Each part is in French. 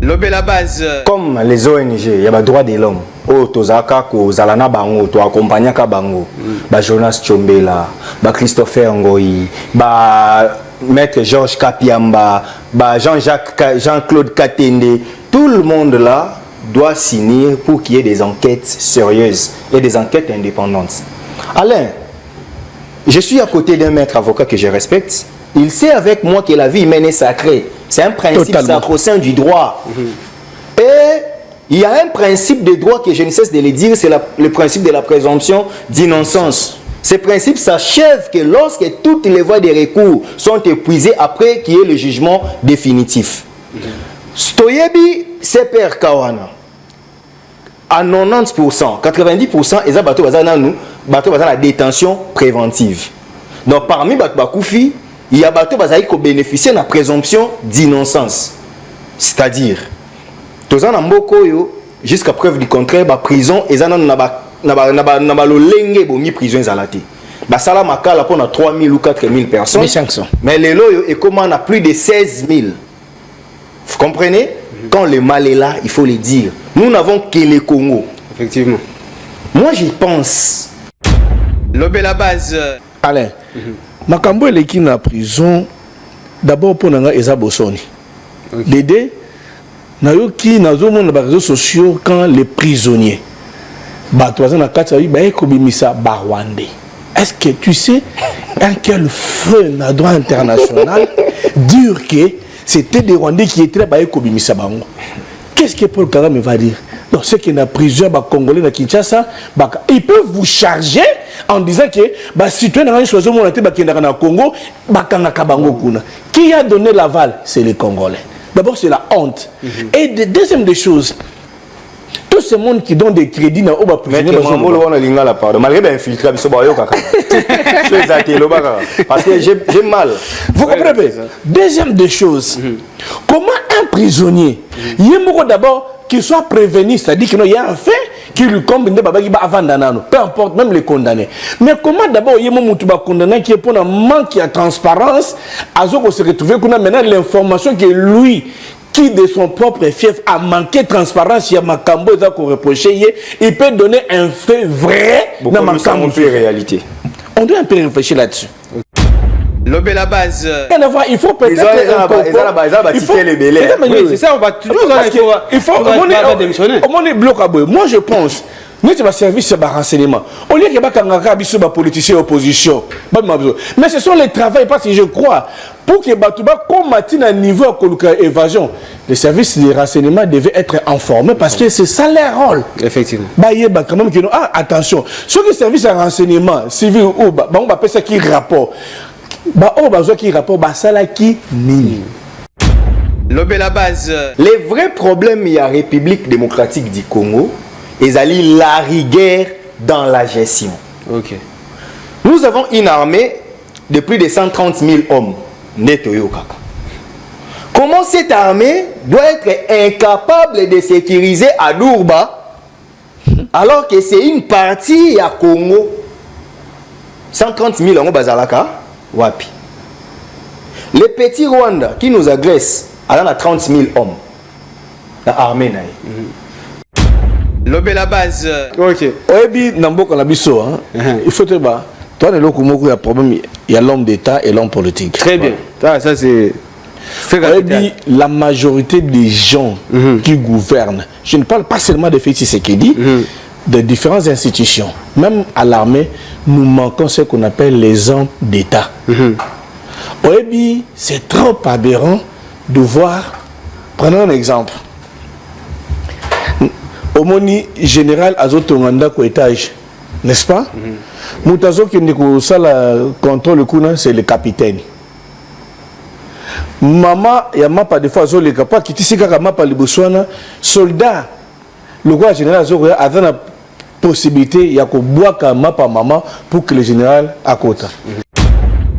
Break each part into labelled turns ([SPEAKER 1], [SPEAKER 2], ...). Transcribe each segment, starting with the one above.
[SPEAKER 1] Lobé la base.
[SPEAKER 2] Comme les ONG, il y a le droit de l'homme. Oh, Tozaka, Zalana Bango, to accompagner Bango. Ba Jonas Chombela, ba Christopher Ngoyi, ba Maître Georges Kapiamba, ba Jean-Claude Katende. Tout le monde là doit signer pour qu'il y ait des enquêtes sérieuses et des enquêtes indépendantes. Alain, je suis à côté d'un maître avocat que je respecte. Il sait avec moi que la vie humaine est sacrée. C'est un principe sacro-saint du droit. Et il y a un principe de droit que je ne cesse de le dire, c'est le principe de la présomption d'innocence. Ce principe s'achève que lorsque toutes les voies de recours sont épuisées après qu'il y ait le jugement définitif. Stoyebi, c'est Père Kawana. À 90%, 90%, ils ont la détention préventive. Donc parmi Bakoufi, il y a des gens qui bénéficient de la présomption d'innocence. C'est-à-dire, jusqu'à preuve du contraire, la prison, ils ont une prison. Basala Makala pour 3 000 ou 4 000 personnes. Mais les loyaux, et comment on a plus de 16 000. Vous comprenez? Quand le mal est là, il faut le dire. Nous n'avons que le Congo.
[SPEAKER 1] Effectivement.
[SPEAKER 2] Moi, j'y pense.
[SPEAKER 1] Lobé la base.
[SPEAKER 3] Alain. Makambo est qui na prison d'abord pour nanga eza bosoni. Dédé na yo ki na zo mon réseaux sociaux quand les prisonniers batoza na kati ba ekobimisa ba Rwandais. Est-ce que tu sais à quel feu na droit international dire que c'était des Rwandais qui étaient ba ekobimisa bango? Qu'est-ce que Paul Kagame va dire? Donc, ceux qui sont prisonniers Congolais à Kinshasa, ils peuvent vous charger en disant que si tu es dans le Congo, qui a donné l'aval? C'est les Congolais. D'abord, c'est la honte. Et deuxième des choses, tout ce monde qui donne des crédits dans le prisonnier.
[SPEAKER 2] Parce que j'ai mal.
[SPEAKER 3] Vous comprenez? Deuxième des choses, comment un prisonnier, il y a d'abord qu'il soit prévenu, c'est-à-dire qu'il y a un fait qui lui combine avant, peu importe, même les condamnés. Mais comment d'abord il y a un condamné qui est pour un manque de transparence, à ce qu'on se retrouve maintenant l'information que lui, qui de son propre fief a manqué de transparence, il y a Makambo qu'on reproché, il peut donner un fait vrai dans Makambo.
[SPEAKER 2] Réalité.
[SPEAKER 3] On doit un peu réfléchir là-dessus.
[SPEAKER 1] Lobé la base.
[SPEAKER 3] Il faut peut-être.
[SPEAKER 1] C'est ça, on va toujours.
[SPEAKER 3] Il faut. Moi, je pense. Nous avons service de renseignement. Au lieu que les politiciens opposition. Mais ce sont les travaux, parce que je crois, pour que Batouba combatte à niveau de l'évasion, les services de renseignement devaient être informés parce que c'est ça leur rôle.
[SPEAKER 1] Effectivement.
[SPEAKER 3] Quand même, attention, sur les services de renseignement civil, on va appeler ça qui rapport.
[SPEAKER 1] Lobé la base.
[SPEAKER 2] Les vrais problèmes, il y a la République démocratique du Congo, et ali la rigueur dans la gestion.
[SPEAKER 1] Okay.
[SPEAKER 2] Nous avons une armée de plus de 130 000 hommes. Comment cette armée doit être incapable de sécuriser à Dourba alors que c'est une partie à Congo? 130 000 hommes bazalaka? Wapi. Les petits Rwanda qui nous agressent, alors on a 30 000 hommes. L'armée naïe.
[SPEAKER 1] Lobé la base.
[SPEAKER 3] Ok. Oebi Nambo Kanabiso, il faut te battre. Toi, il y a un problème, il y a l'homme d'État et l'homme politique.
[SPEAKER 1] Très bien. Ça c'est.
[SPEAKER 3] La majorité des gens qui gouvernent, je ne parle pas seulement de Félix Tshisekedi, de différentes institutions, même à l'armée, nous manquons ce qu'on appelle les hommes d'État. C'est trop aberrant de voir, prenons un exemple, au moni général Azotonganda ko étage, n'est-ce pas? Moutazo qui n'est que ça le contrôle c'est le capitaine. Maman, il y a pas de fois les capables qui tissent quand mapa les Botswana soldat le roi général Azoko a la possibilité il y a que boire comme mapa maman pour que le général à côté.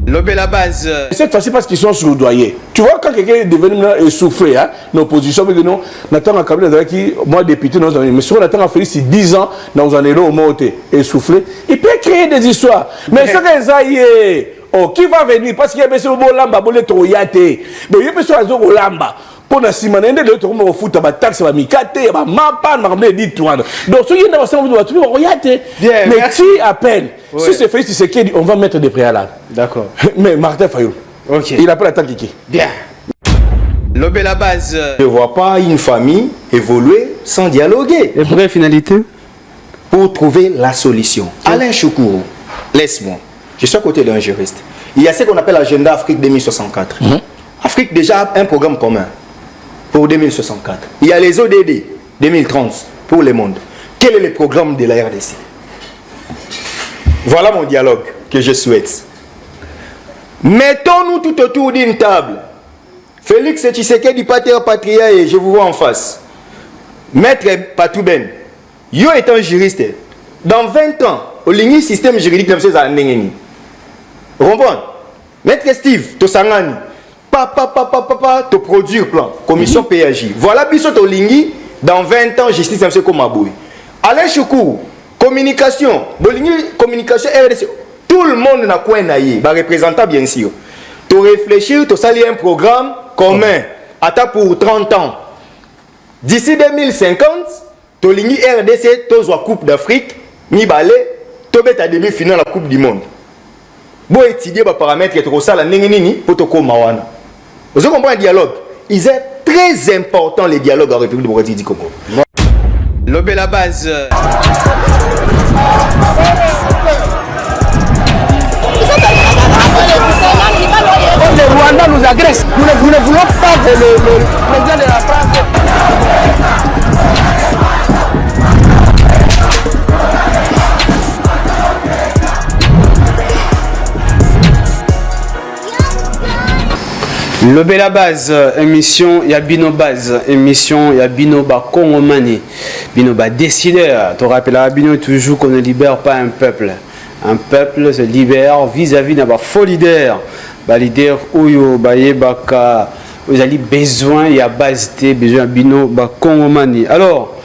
[SPEAKER 1] Lobé la base.
[SPEAKER 3] Cette fois-ci parce qu'ils sont soudoyés. Tu vois quand quelqu'un est devenu essoufflé, hein, l'opposition, mais non, n'attend un cabinet qui, moi député, mais si on attend à Félix 10 ans, nous en allons au monter, essoufflé, il peut créer des histoires. Mais ce que oh, qui va venir? Parce qu'il y a besoin de lamba, de troyate. Mais il y a besoin de lamba. pour la simane de l'autre comme au foot à taxe à mikate à mapa marmé dit tout donc ce qui est dans ça on va tout regarder mais qui appelle si c'est fait c'est qui on va mettre des préalables
[SPEAKER 1] D'accord.
[SPEAKER 3] mais Martin Fayou
[SPEAKER 1] Ok.
[SPEAKER 3] il appelle attaque qui
[SPEAKER 1] Bien. Lobé la base.
[SPEAKER 2] Je ne vois pas une famille évoluer sans dialoguer.
[SPEAKER 1] Et pour quelle finalité?
[SPEAKER 2] Pour trouver la solution. Alain Choukourou, laisse-moi. Je suis à côté d'un juriste. Il y a ce qu'on appelle l'agenda Afrique 2064. Afrique déjà a un programme commun pour 2064. Il y a les ODD 2030 pour le monde. Quel est le programme de la RDC? Voilà mon dialogue que je souhaite. Mettons-nous tout autour d'une table. Félix Tshisekedi Pater Patria et je vous vois en face. Maître Patouben, yo est un juriste. Dans 20 ans, au ligne système juridique de ces années. Comprendre? Maître Steve, to sangani. Papa, to produire plan. Commission PAJ. Voilà, bisous au ligne. Dans 20 ans, justice de comme Maboui. Alain Choukou, communication. Bolingui, communication RDC. Tout le monde n'a quoi naïe. Bah, représentant bien sûr. To réfléchir, to saluer un programme commun. Attends pour 30 ans. D'ici 2050, to ligne RDC, to zoa Coupe d'Afrique, ni balé, to bet à demi-finale la Coupe du Monde. Bon étudier les paramètres qui sont la nini pour te mawana. Vous comprenez le dialogue? Il est très important le dialogue en République démocratique du Congo.
[SPEAKER 1] Lobé la base.
[SPEAKER 4] Le Rwanda nous agresse. Nous ne voulons pas que le président de la France.
[SPEAKER 1] Lobé la base, émission Yabino base, émission Yabino ba Kongomani, Bino ba décideur. Tu rappelleras Bino toujours qu'on ne libère pas un peuple. Un peuple se libère vis-à-vis d'un faux leader. Ba leader Oyo ba yebaka, vous avez besoin, il y a base besoin Bino ba Kongomani. Alors,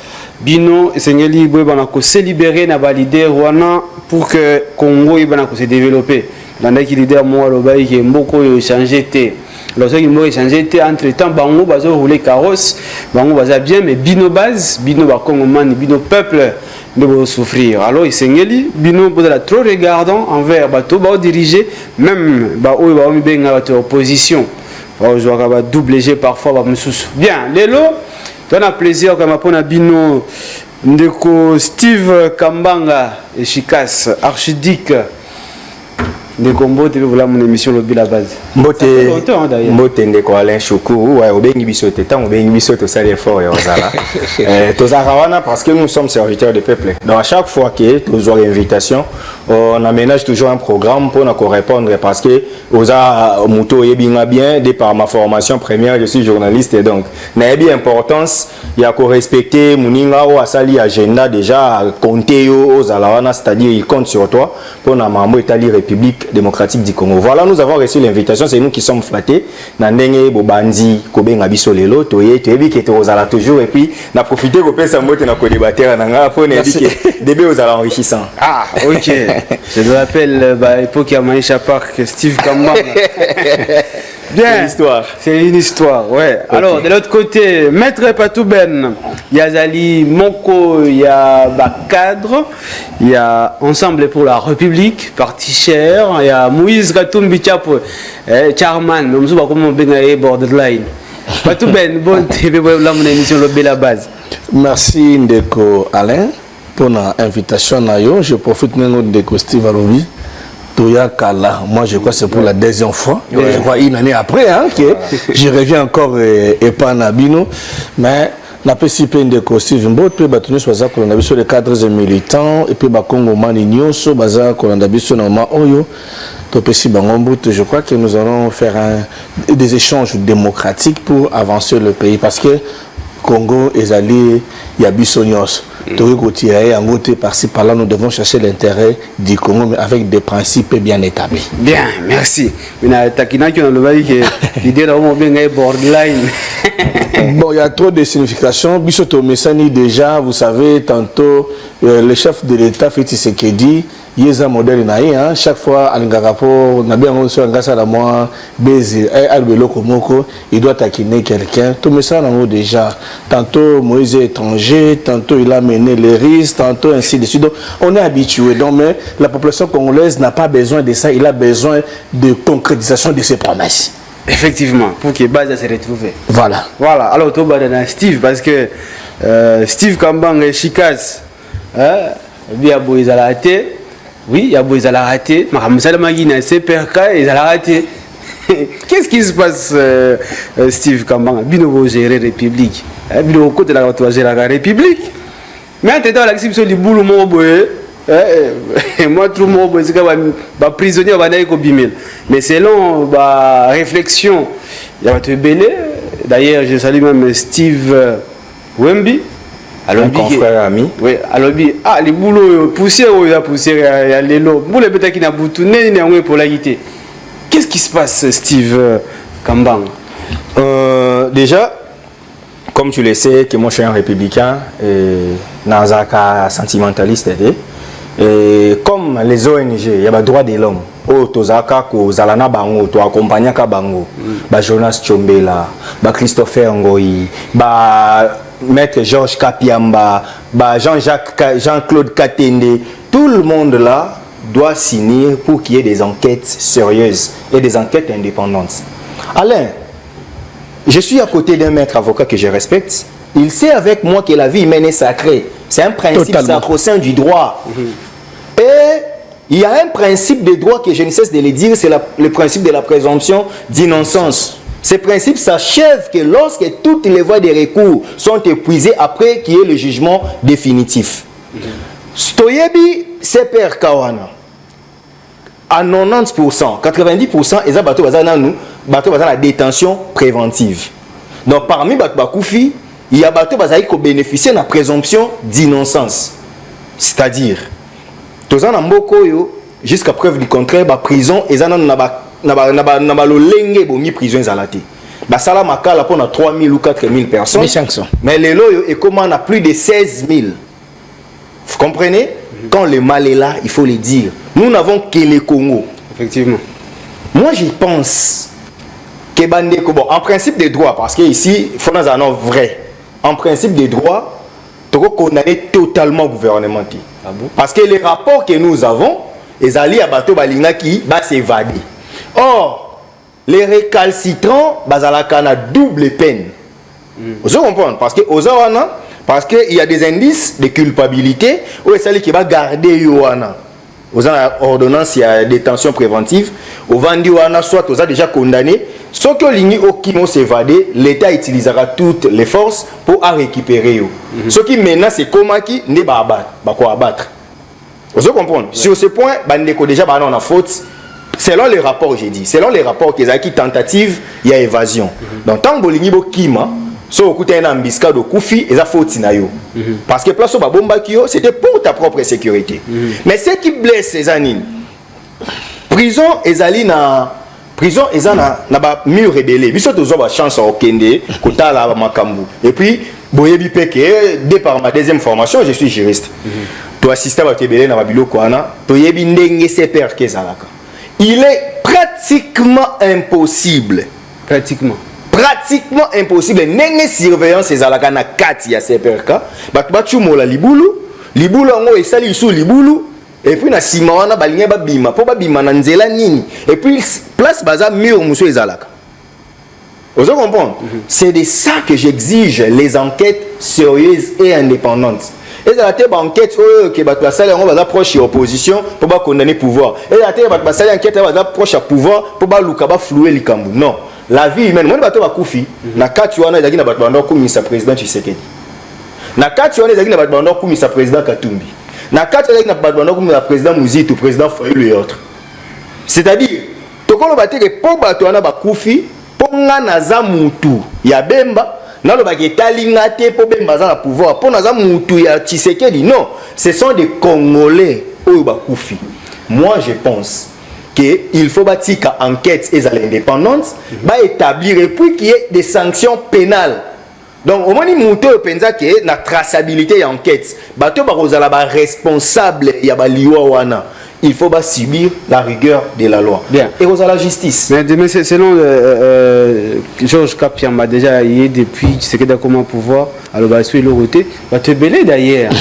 [SPEAKER 1] Bino Seigneli Bouébana ko se libérer na ba leader wana pour que Congo ibana ko se développer. Dans qui leader moi le bail qui mboko yo changer té. Lorsque il m'a échangé, entre temps, Bango Bazo roulé carrosse, Bango Baza bien, mais Bino base, Bino Bakongomani, Bino peuple de souffrir. Alors, il s'est dit, Bino Baza trop regardant envers Bato, Bao dirigé, même Bao Bao Mibenga Bato opposition. Bao Jouaka double G parfois, Bao Moussous. Bien, Lélo, tu as plaisir comme à Bino Ndeko Steve Kambanga et Chikas, archidique. De combo tu veux voilà mon émission Lobby la base.
[SPEAKER 2] Mbote ndeko Alain Choukourou ouais obengi biso tetan obengi biso to sale fort et ozala. Tozarawana parce que nous sommes serviteurs du peuple. Donc à chaque fois que nous avons une invitation, on aménage toujours un programme pour nous répondre parce que oza muto yebinga bien de par ma formation première je suis journaliste et donc n'a bien importance il y a qu'on respecter muninga ou asali agenda déjà compter ozalawana c'est-à-dire il compte sur toi pour na mambo Italie République démocratique du Congo. Voilà, nous avons reçu l'invitation, c'est nous qui sommes flattés. Nandenge Bobandi Kobenga biso lelo toye toyebi ke tozala toujours et puis na profiter ko pesa mbote na ko débattre nanga pour ne dire que débé ozala enrichissant.
[SPEAKER 1] Ah, OK. Je me rappelle l'époque à Maïcha Park Steve Kambanga. Bien, c'est une histoire, ouais. Okay. Alors, de l'autre côté, Maître Patouben, il y a Zali Moko, il y a Cadre, il y a Ensemble pour la République, Parti Cher, il y a Moïse Katumbi Chapo, Charman, nous sommes comme on borderline. Patouben, bon TV, voilà mon émission Lobby la base.
[SPEAKER 3] Merci Ndeko Alain pour l'invitation. Je profite maintenant de Steve Alobi. Toya Kala, moi je crois que c'est pour la deuxième fois. Ouais. Je crois une année après hein, que je reviens encore et pas Nabino. Mais n'a pas si peine de Steve Mbot, puis battu sur ça qu'on a vu sur les cadres militants et puis Bakongo Manigno, sur Baza qu'on a vu sur Nama Oyo. Je crois que nous allons faire des échanges démocratiques pour avancer le pays parce que Congo est allé, il y a Bissonios. Par-ci par-là, nous devons chercher l'intérêt du Congo mais avec des principes bien établis.
[SPEAKER 1] Bien, merci.
[SPEAKER 3] Bon, il y a trop de significations. Bissoto Messani, déjà, vous savez, tantôt, le chef de l'État, Félix Tshisekedi, yeza modèle na ye hein chaque fois alingaka po na bien on so ngasa la moi bezi albelo komoko il doit taquiner quelqu'un tout mais ça nango déjà tantôt Moïse est étranger tantôt il a mené les risques tantôt ainsi de suite donc on est habitué donc mais la population congolaise n'a pas besoin de ça il a besoin de concrétisation de ses promesses.
[SPEAKER 1] Effectivement, pour que base se retrouve.
[SPEAKER 3] Voilà.
[SPEAKER 1] Voilà. Alors, tu vas Steve, parce que Steve Kambang et Chikaz, il y a beau, ils ont raté. Oui, il y a beau, ils ont raté. Mais Magina, c'est PRK, ils ont raté. Qu'est-ce qui se passe, Steve Kambang? Bino va gérer la République. Bino côté de la gérer la République. Mais entre-temps, la question du boulot, moi, tout le monde est prisonnier mais selon ma réflexion il y a un belé d'ailleurs je salue même Steve Wemby
[SPEAKER 2] un confrère ami
[SPEAKER 1] oui alors ah les boulots poussière il y a poussière il y a les lots boule peut-être qui n'a boutonné ni pour la guité. Qu'est-ce qui se passe Steve Kambang?
[SPEAKER 2] Déjà comme tu le sais que moi je suis un républicain et Nazaka sentimentaliste et comme les ONG, il y a le droit de l'homme. Oh, tozaka ko zalana bango, to accompagner ka bango. Ba Jonas Chombela, ba Christopher Ngoyi, ba Maître Georges Kapiamba, ba Jean-Claude Katende, tout le monde là doit signer pour qu'il y ait des enquêtes sérieuses et des enquêtes indépendantes. Alain, je suis à côté d'un maître avocat que je respecte. Il sait avec moi que la vie humaine est sacrée. C'est un principe sacro-saint du droit. Et il y a un principe de droit que je ne cesse de le dire, c'est le principe de la présomption d'innocence. Ce principe s'achève que lorsque toutes les voies de recours sont épuisées après qu'il y ait le jugement définitif. Stoyebi, c'est Père Kawana. À 90%, 90%, ils ont la détention préventive. Donc parmi Bakoufi, il y a bateau qui bénéficient de la présomption d'innocence. C'est-à-dire, jusqu'à preuve du contraire, la prison est en prison. La salle makala pour 3 000 ou 4 000 personnes. Mais les lots est comme on a plus de 16 000. Vous comprenez? Quand le mal est là, il faut le dire. Nous n'avons que les Congo.
[SPEAKER 1] Effectivement.
[SPEAKER 2] Moi, je pense que bon, en principe des droits, parce qu'ici, il faut nous en vrai. En principe des droits, tu dois condamner totalement gouvernemental.
[SPEAKER 1] Ah bon?
[SPEAKER 2] Parce que les rapports que nous avons, les alliés à bateau balinga qui va s'évader. Or, les récalcitrants, bazalaka double peine. Vous comprenez? Parce que parce qu'il y a des indices de culpabilité où les alliés qui va garder Yohana. Aux ordonnances, il y a détention préventive. Au vendu Yohana, soit aux a déjà condamné. Sauf que l'Igni Okimo s'évader, l'État utilisera toutes les forces pour récupérer. Ce qui maintenant c'est comme qui n'est pas abattre. Vous comprenez? Sur ce point, Bandeko déjà on a faute. Selon les rapports, j'ai dit, selon les rapports qu'ils ont qui tentative, il y a évasion. Donc tant que l'Igni Okima, so écoutez un embuscade au Koufi, ils ont faute nayo. Parce que place au bomba kio, c'était pour ta propre sécurité. Mais ce qui blesse ces années, prison ezali na prison ezana na ba mur rebelle biso tozo ba chance au kende kotala ba makambu et puis boyebi peke dès par ma deuxième formation je suis juriste to assister ba tebele na ba biloko ana to yebi ndenge CPR kezalaka il est pratiquement impossible impossible ndenge surveillance ezalaka na kati ya CPRK ba chumola libulu ngo esali sous libulu. Et puis na simawana balinga babima po babima na nzela nini et puis place baza mur muso ezalaka. Vous comprenez? C'est de ça que j'exige les enquêtes sérieuses et indépendantes. Et ça a enquête que ba sala ngo baza proche opposition pour ba condamner pouvoir. Et ça a ba sala enquête baza proche à pouvoir pour ba luka ba flouer likambu. Non, la vie humaine moi bato ba kufi na kati wana ezaki na bato bando komisa président Tshisekedi. Na kati wana ezaki na bato bando komisa président Katumbi. Na kati avec na badbando comme le président Mouzito, président Fayulu et autres. C'est-à-dire, tokolo bateke po bato wana bakufi, po nga naza mutu ya Bemba, na lo baketali ngate po Bemba za na pouvoir, po naza mutu ya Tshisekedi. Non, ce sont des Congolais oyo bakufi. Moi je pense que il faut batika enquête et à l'indépendance, ba établir et puis qu'il y ait des sanctions pénales. Donc, au moins, il y a une traçabilité et enquête. Bato barozala ba responsable ya ba liwa wana. il faut subir la rigueur de la loi.
[SPEAKER 1] Bien.
[SPEAKER 2] Et aux à la justice.
[SPEAKER 1] Mais selon Georges Cap, m'a déjà y depuis ce que comment pouvoir, alors bah sur le côté, va te belé d'ailleurs.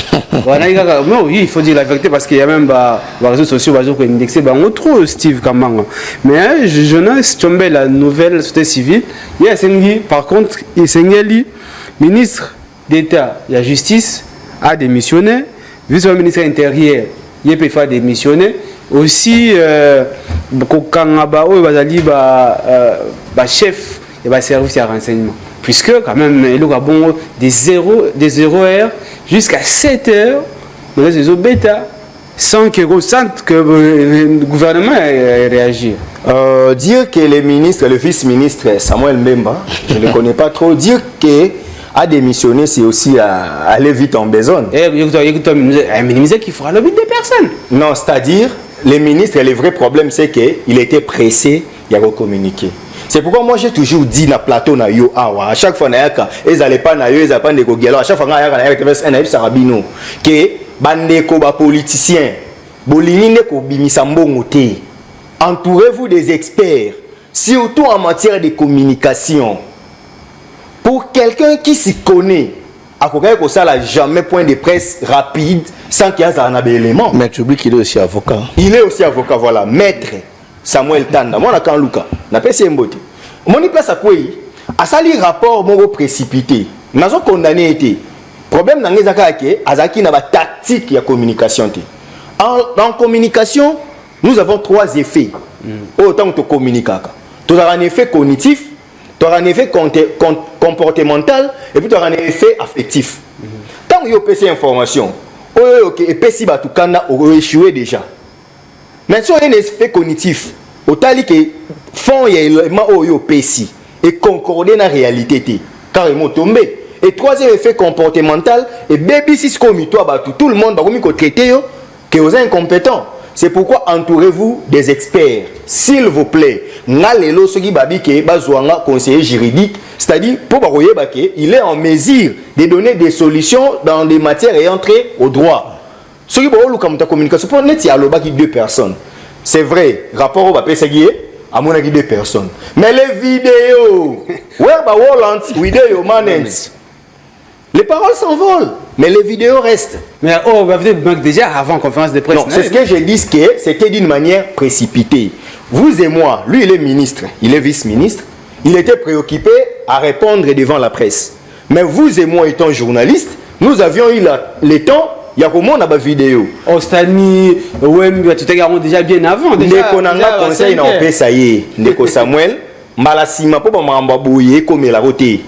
[SPEAKER 1] Oui, il faut dire la vérité parce qu'il y a même les réseaux sociaux, qui indexé, on trouve Steve Kamanga. Mais Jonas Tchombe, la nouvelle société civile, il y a Sengi, par contre, il Sengeli, ministre d'État, la justice, a démissionné, vice-ministre intérieur, il peut faire démissionner. Aussi, chef de service de renseignement. Puisque, quand même, il y a bon des 0h jusqu'à 7h dans les réseaux bêta, sans que le gouvernement réagisse.
[SPEAKER 2] Dire que le ministre, le vice-ministre Samuel Mbemba, je ne le connais pas trop, dire que a démissionné, c'est aussi aller vite en besogne.
[SPEAKER 1] Minimiser qu'il fera le but des personnes.
[SPEAKER 2] Non, c'est-à-dire, les ministres, le vrai problème, c'est qu'il était pressé, il a communiqué. C'est pourquoi moi j'ai toujours dit dans le plateau, à chaque fois, ils n'allaient pas, ils n'allaient pas, à chaque fois, que bandeko ba politiciens, entourez-vous des experts, surtout en matière de communication. Pour quelqu'un qui s'y connaît, ça n'a jamais point de presse rapide sans qu'il y ait un élément.
[SPEAKER 3] Mais tu oublies qu'il est aussi avocat.
[SPEAKER 2] Il est aussi avocat, voilà. Maître Samuel Tanda. Moi, je suis Luka. Je suis Mbote. Mon place à quoi? À ça, les rapports m'ont précipité. Nous avons condamné. Le problème, c'est qu'il y a une tactique de communication. En communication, nous avons 3 effets. Autant que tu communiques. Tu as un effet cognitif, tu as un effet comportemental et puis tu as un effet affectif. Tant que tu as ces informations, et puis si tu as échoué déjà. Mais si tu as un effet cognitif, tu as dit que fond il y a élément au PC et concordé dans la réalité. Carrément tombé. Et 3e effet comportemental, et baby si comme toi, tout le monde va traiter que vous êtes incompétent. C'est pourquoi entourez-vous des experts, s'il vous plaît. Nalelo ce qui babi que bazouanga conseiller juridique, c'est-à-dire pour baroyer baké, il est en mesure de donner des solutions dans des matières ayant trait au droit. Ce qui baroye comme ta communication pour net il y a le baki 2 personnes. C'est vrai, rapport au bapé c'est à mon avis 2 personnes. Mais les vidéos, where ba Wallant, vidéo manens. Les paroles s'envolent, mais les vidéos restent.
[SPEAKER 1] Mais déjà avant la conférence de presse.
[SPEAKER 2] Non, c'est ce que je dis, que c'était d'une manière précipitée. Vous et moi, lui il est ministre, il est vice-ministre, il était préoccupé à répondre devant la presse. Mais vous et moi étant journalistes, nous avions eu le temps, il y a comment on a des vidéos.
[SPEAKER 1] Ostani, tu t'es déjà bien avant.
[SPEAKER 2] Ndeko nanga conseil na opé ça y est, Ndeko Samuel, malasima po ba mamba bouyer comme la roté.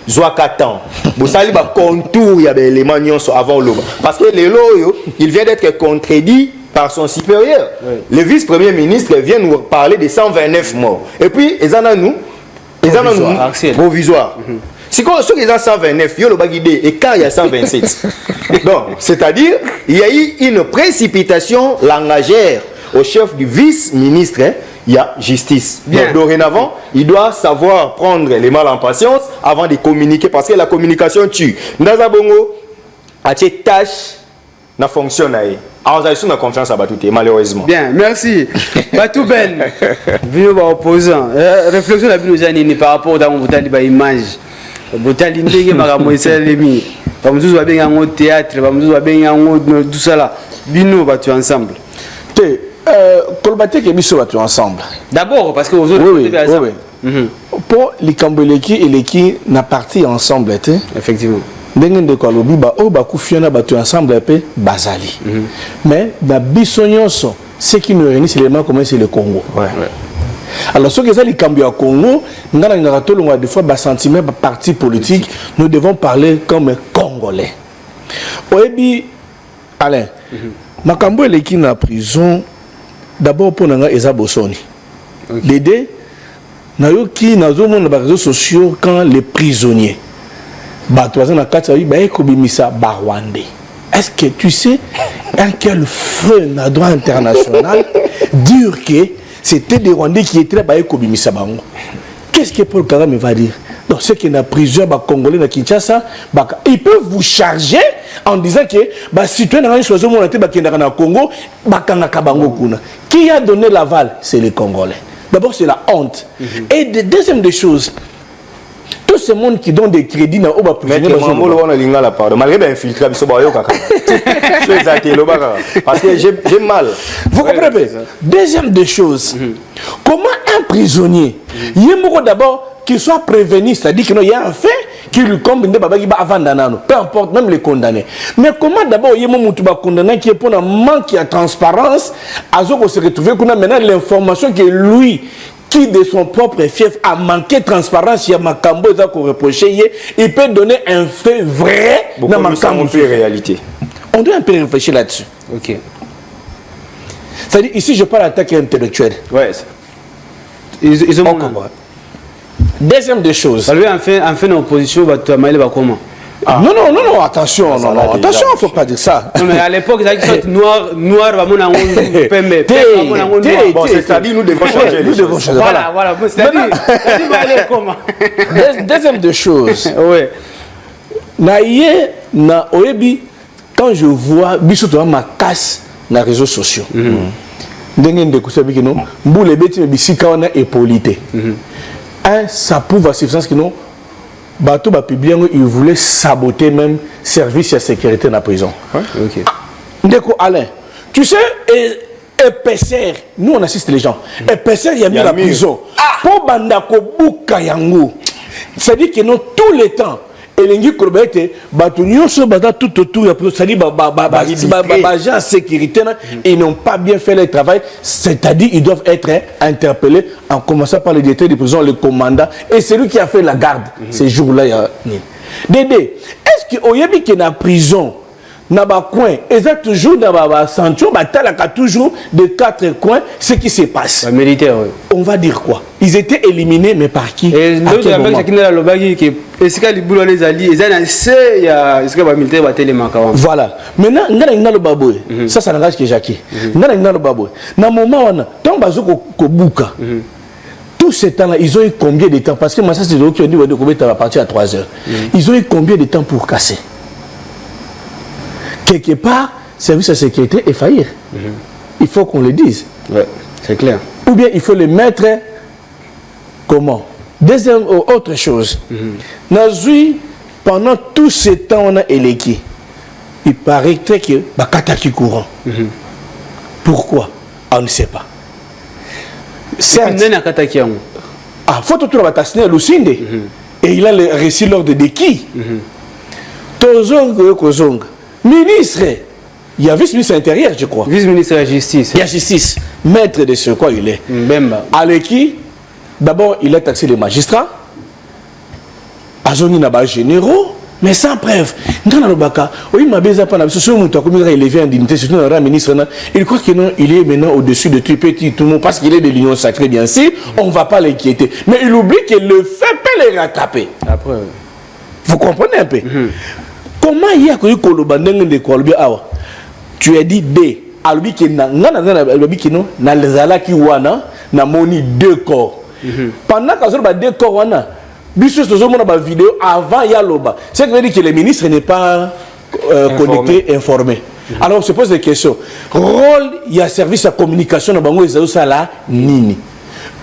[SPEAKER 2] Zoakatan, vous savez, contour, il y a des éléments avant l'eau. Parce que les loyaux, il vient d'être contredit par son supérieur. Oui. Le vice-premier ministre vient nous parler de 129 morts. Et puis, ils en ont nous, provisoire. Si ceux qui ont 129, il y a le baguidé, et car il y a 127. Donc, c'est-à-dire, il y a eu une précipitation langagère au chef du vice-ministre. Il y a justice. Donc, dorénavant, il doit savoir prendre les mal en patience avant de communiquer parce que la communication tue. Ndazabongo a des tâches na fonctionne. Alors, on a confiance à Batouté, malheureusement.
[SPEAKER 1] Bien, merci. Batou Ben, venu opposant. Réflexion la vie par rapport à mon image. Botali ndenge makamoisa lemi. Bamuzuzu ba benga ngo théâtre, bamuzuzu ba benga ngo tout ça là. Bino batu ensemble.
[SPEAKER 3] Kolbate ke biso batu ensemble.
[SPEAKER 1] D'abord parce que aux autres
[SPEAKER 3] oui. Pour les Cambodgiens et les qui n'a parti ensemble était
[SPEAKER 1] effectivement.
[SPEAKER 3] Ndenge de kolobi ba o ba kufiona batu ensemble pe bazali. Mais na biso nyonso ce qui nous réunit c'est c'est le Congo.
[SPEAKER 1] Ouais.
[SPEAKER 3] Alors ce que ça les Cambodgiens Congo, ngana ngara tolonga des fois ba sentiment ba parti politique, nous devons parler comme congolais. Oebi Alain. Makambo eleki na prison d'abord pour nanga eza bosoni. Dédé na yo ki nazo mona ba réseaux sociaux quand les prisonniers batoza na kati ba ekobimisa ba Rwandais. Est-ce que tu sais en quel feu na droit international dire que c'était des Rwandais qui étaient ba ekobimisa bango? Qu'est-ce que Paul Kagame va dire? Donc, ceux qui sont en prison, les Congolais, à Kinshasa, ils peuvent vous charger en disant que bah citoyen n'a choisi mon été na Congo bakanga kabango kuna. Qui a donné l'aval? C'est les Congolais. D'abord c'est la honte. Et deuxième des choses, tout ce monde qui donne des crédits na oba
[SPEAKER 2] malgré infiltré parce que j'ai mal.
[SPEAKER 3] Vous comprenez? Deuxième des choses, comment un prisonnier, il y a d'abord qu'il soit prévenu, c'est-à-dire qu'il y a un fait qui lui comble avant d'anano, peu importe, même les condamnés. Mais comment d'abord il y a un condamné qui est pour un manque de transparence, à ce qu'on se retrouve qu'on a maintenant l'information que lui, qui de son propre fief a manqué de transparence, il y a Makambo qu'on reproché, il peut donner un fait vrai dans Makambo.
[SPEAKER 2] Réalité.
[SPEAKER 3] On doit un peu réfléchir là-dessus.
[SPEAKER 1] Ok.
[SPEAKER 3] C'est-à-dire, ici, je parle d'attaque intellectuelle.
[SPEAKER 1] Ouais. Ils ont
[SPEAKER 3] deuxième des choses.
[SPEAKER 1] Ça lui a fait en opposition, tu as maillé comment?
[SPEAKER 3] Non, attention, attention, il ne faut pas dire ça.
[SPEAKER 1] Non, mais à l'époque, ils avaient dit noir,
[SPEAKER 2] bon, c'est-à-dire, nous devons changer les choses.
[SPEAKER 1] Voilà, c'est-à-dire, comment?
[SPEAKER 3] Deuxième des choses.
[SPEAKER 1] Oui.
[SPEAKER 3] Na oebi, quand je vois, bisoto ma casse dans les réseaux sociaux. Ndenge ndekusa bikino, mbule beti bisika wana épolité. Ça prouve à suffisance que non. Bateau va publier, il voulait saboter même service de sécurité dans la prison.
[SPEAKER 1] Ok.
[SPEAKER 3] Ndeko Alain, tu sais, EPCR, nous on assiste les gens. EPCR, il y a mis la prison. Pour Bandako Bukayango, c'est-à-dire que nous, tous les temps, et les Korbete, tout autour, c'est-à-dire agents de sécurité, ils n'ont pas bien fait le travail, c'est-à-dire ils doivent être interpellés en commençant par le directeur de prison, le commandant, et celui qui a fait la garde ces jours-là. Dédé, est-ce qu'il y a dans la prison, dans le coin, ils ont toujours dans la ceinture, toujours de 4 coins, ce qui se passe.
[SPEAKER 1] Militaire, oui.
[SPEAKER 3] On va dire quoi? Ils étaient éliminés, mais par qui?
[SPEAKER 1] Et l'autre, il y a est-ce que les boulots les alliés, ils ont est-ce que les militaires vont télé manquer?
[SPEAKER 3] Voilà. Maintenant, nous avons le baboué. Ça n'engage que Jackie. Nous avons le baboué. Dans le moment où tant que Bouka, tout ce temps-là, ils ont eu combien de temps? Parce que moi, ça, c'est eux qui ont dit que va partir à 3 heures. Ils ont eu combien de temps pour casser? Quelque part, service de sécurité est faillir. Il faut qu'on le dise.
[SPEAKER 1] Ouais, c'est clair.
[SPEAKER 3] Ou bien il faut le mettre comment? Deuxième autre chose. Nazui, pendant tout ce temps, on a élégué. Il paraît que Bakataki courant. Pourquoi? On ne sait pas. Certes, faut tout le Lucinde. Et il a le récit lors de qui? Tozong Kozong. Ministre, il y a vice-ministre intérieur, je crois.
[SPEAKER 1] Vice-ministre de la justice.
[SPEAKER 3] Il y a justice. Maître de ce quoi il est.
[SPEAKER 1] Mbemba.
[SPEAKER 3] Aleki, d'abord, il a taxé les magistrats. Azoni n'a pas généraux, mais sans preuve. Oui, ma bêta pas il est en dignité, surtout dans le ministre. Il croit que non, il est maintenant au-dessus de tout petit, tout le monde, parce qu'il est de l'union sacrée, bien sûr, on ne va pas l'inquiéter. Mais il oublie que le fait peut les rattraper. Après. Vous comprenez un peu? Comment il y a que Kolobandeng de Kolobia Awa? Tu as dit D. Albi qui na lezala ki wana na moni 2 corps. Pendant que sur 2 corps wana, biso toujours mona ba vidéo avant Yaloba. C'est que veut dire que le ministre n'est pas connecté, informé. Alors on se pose des questions. Rôle, il y a service à communication dans bango ezao sala nini.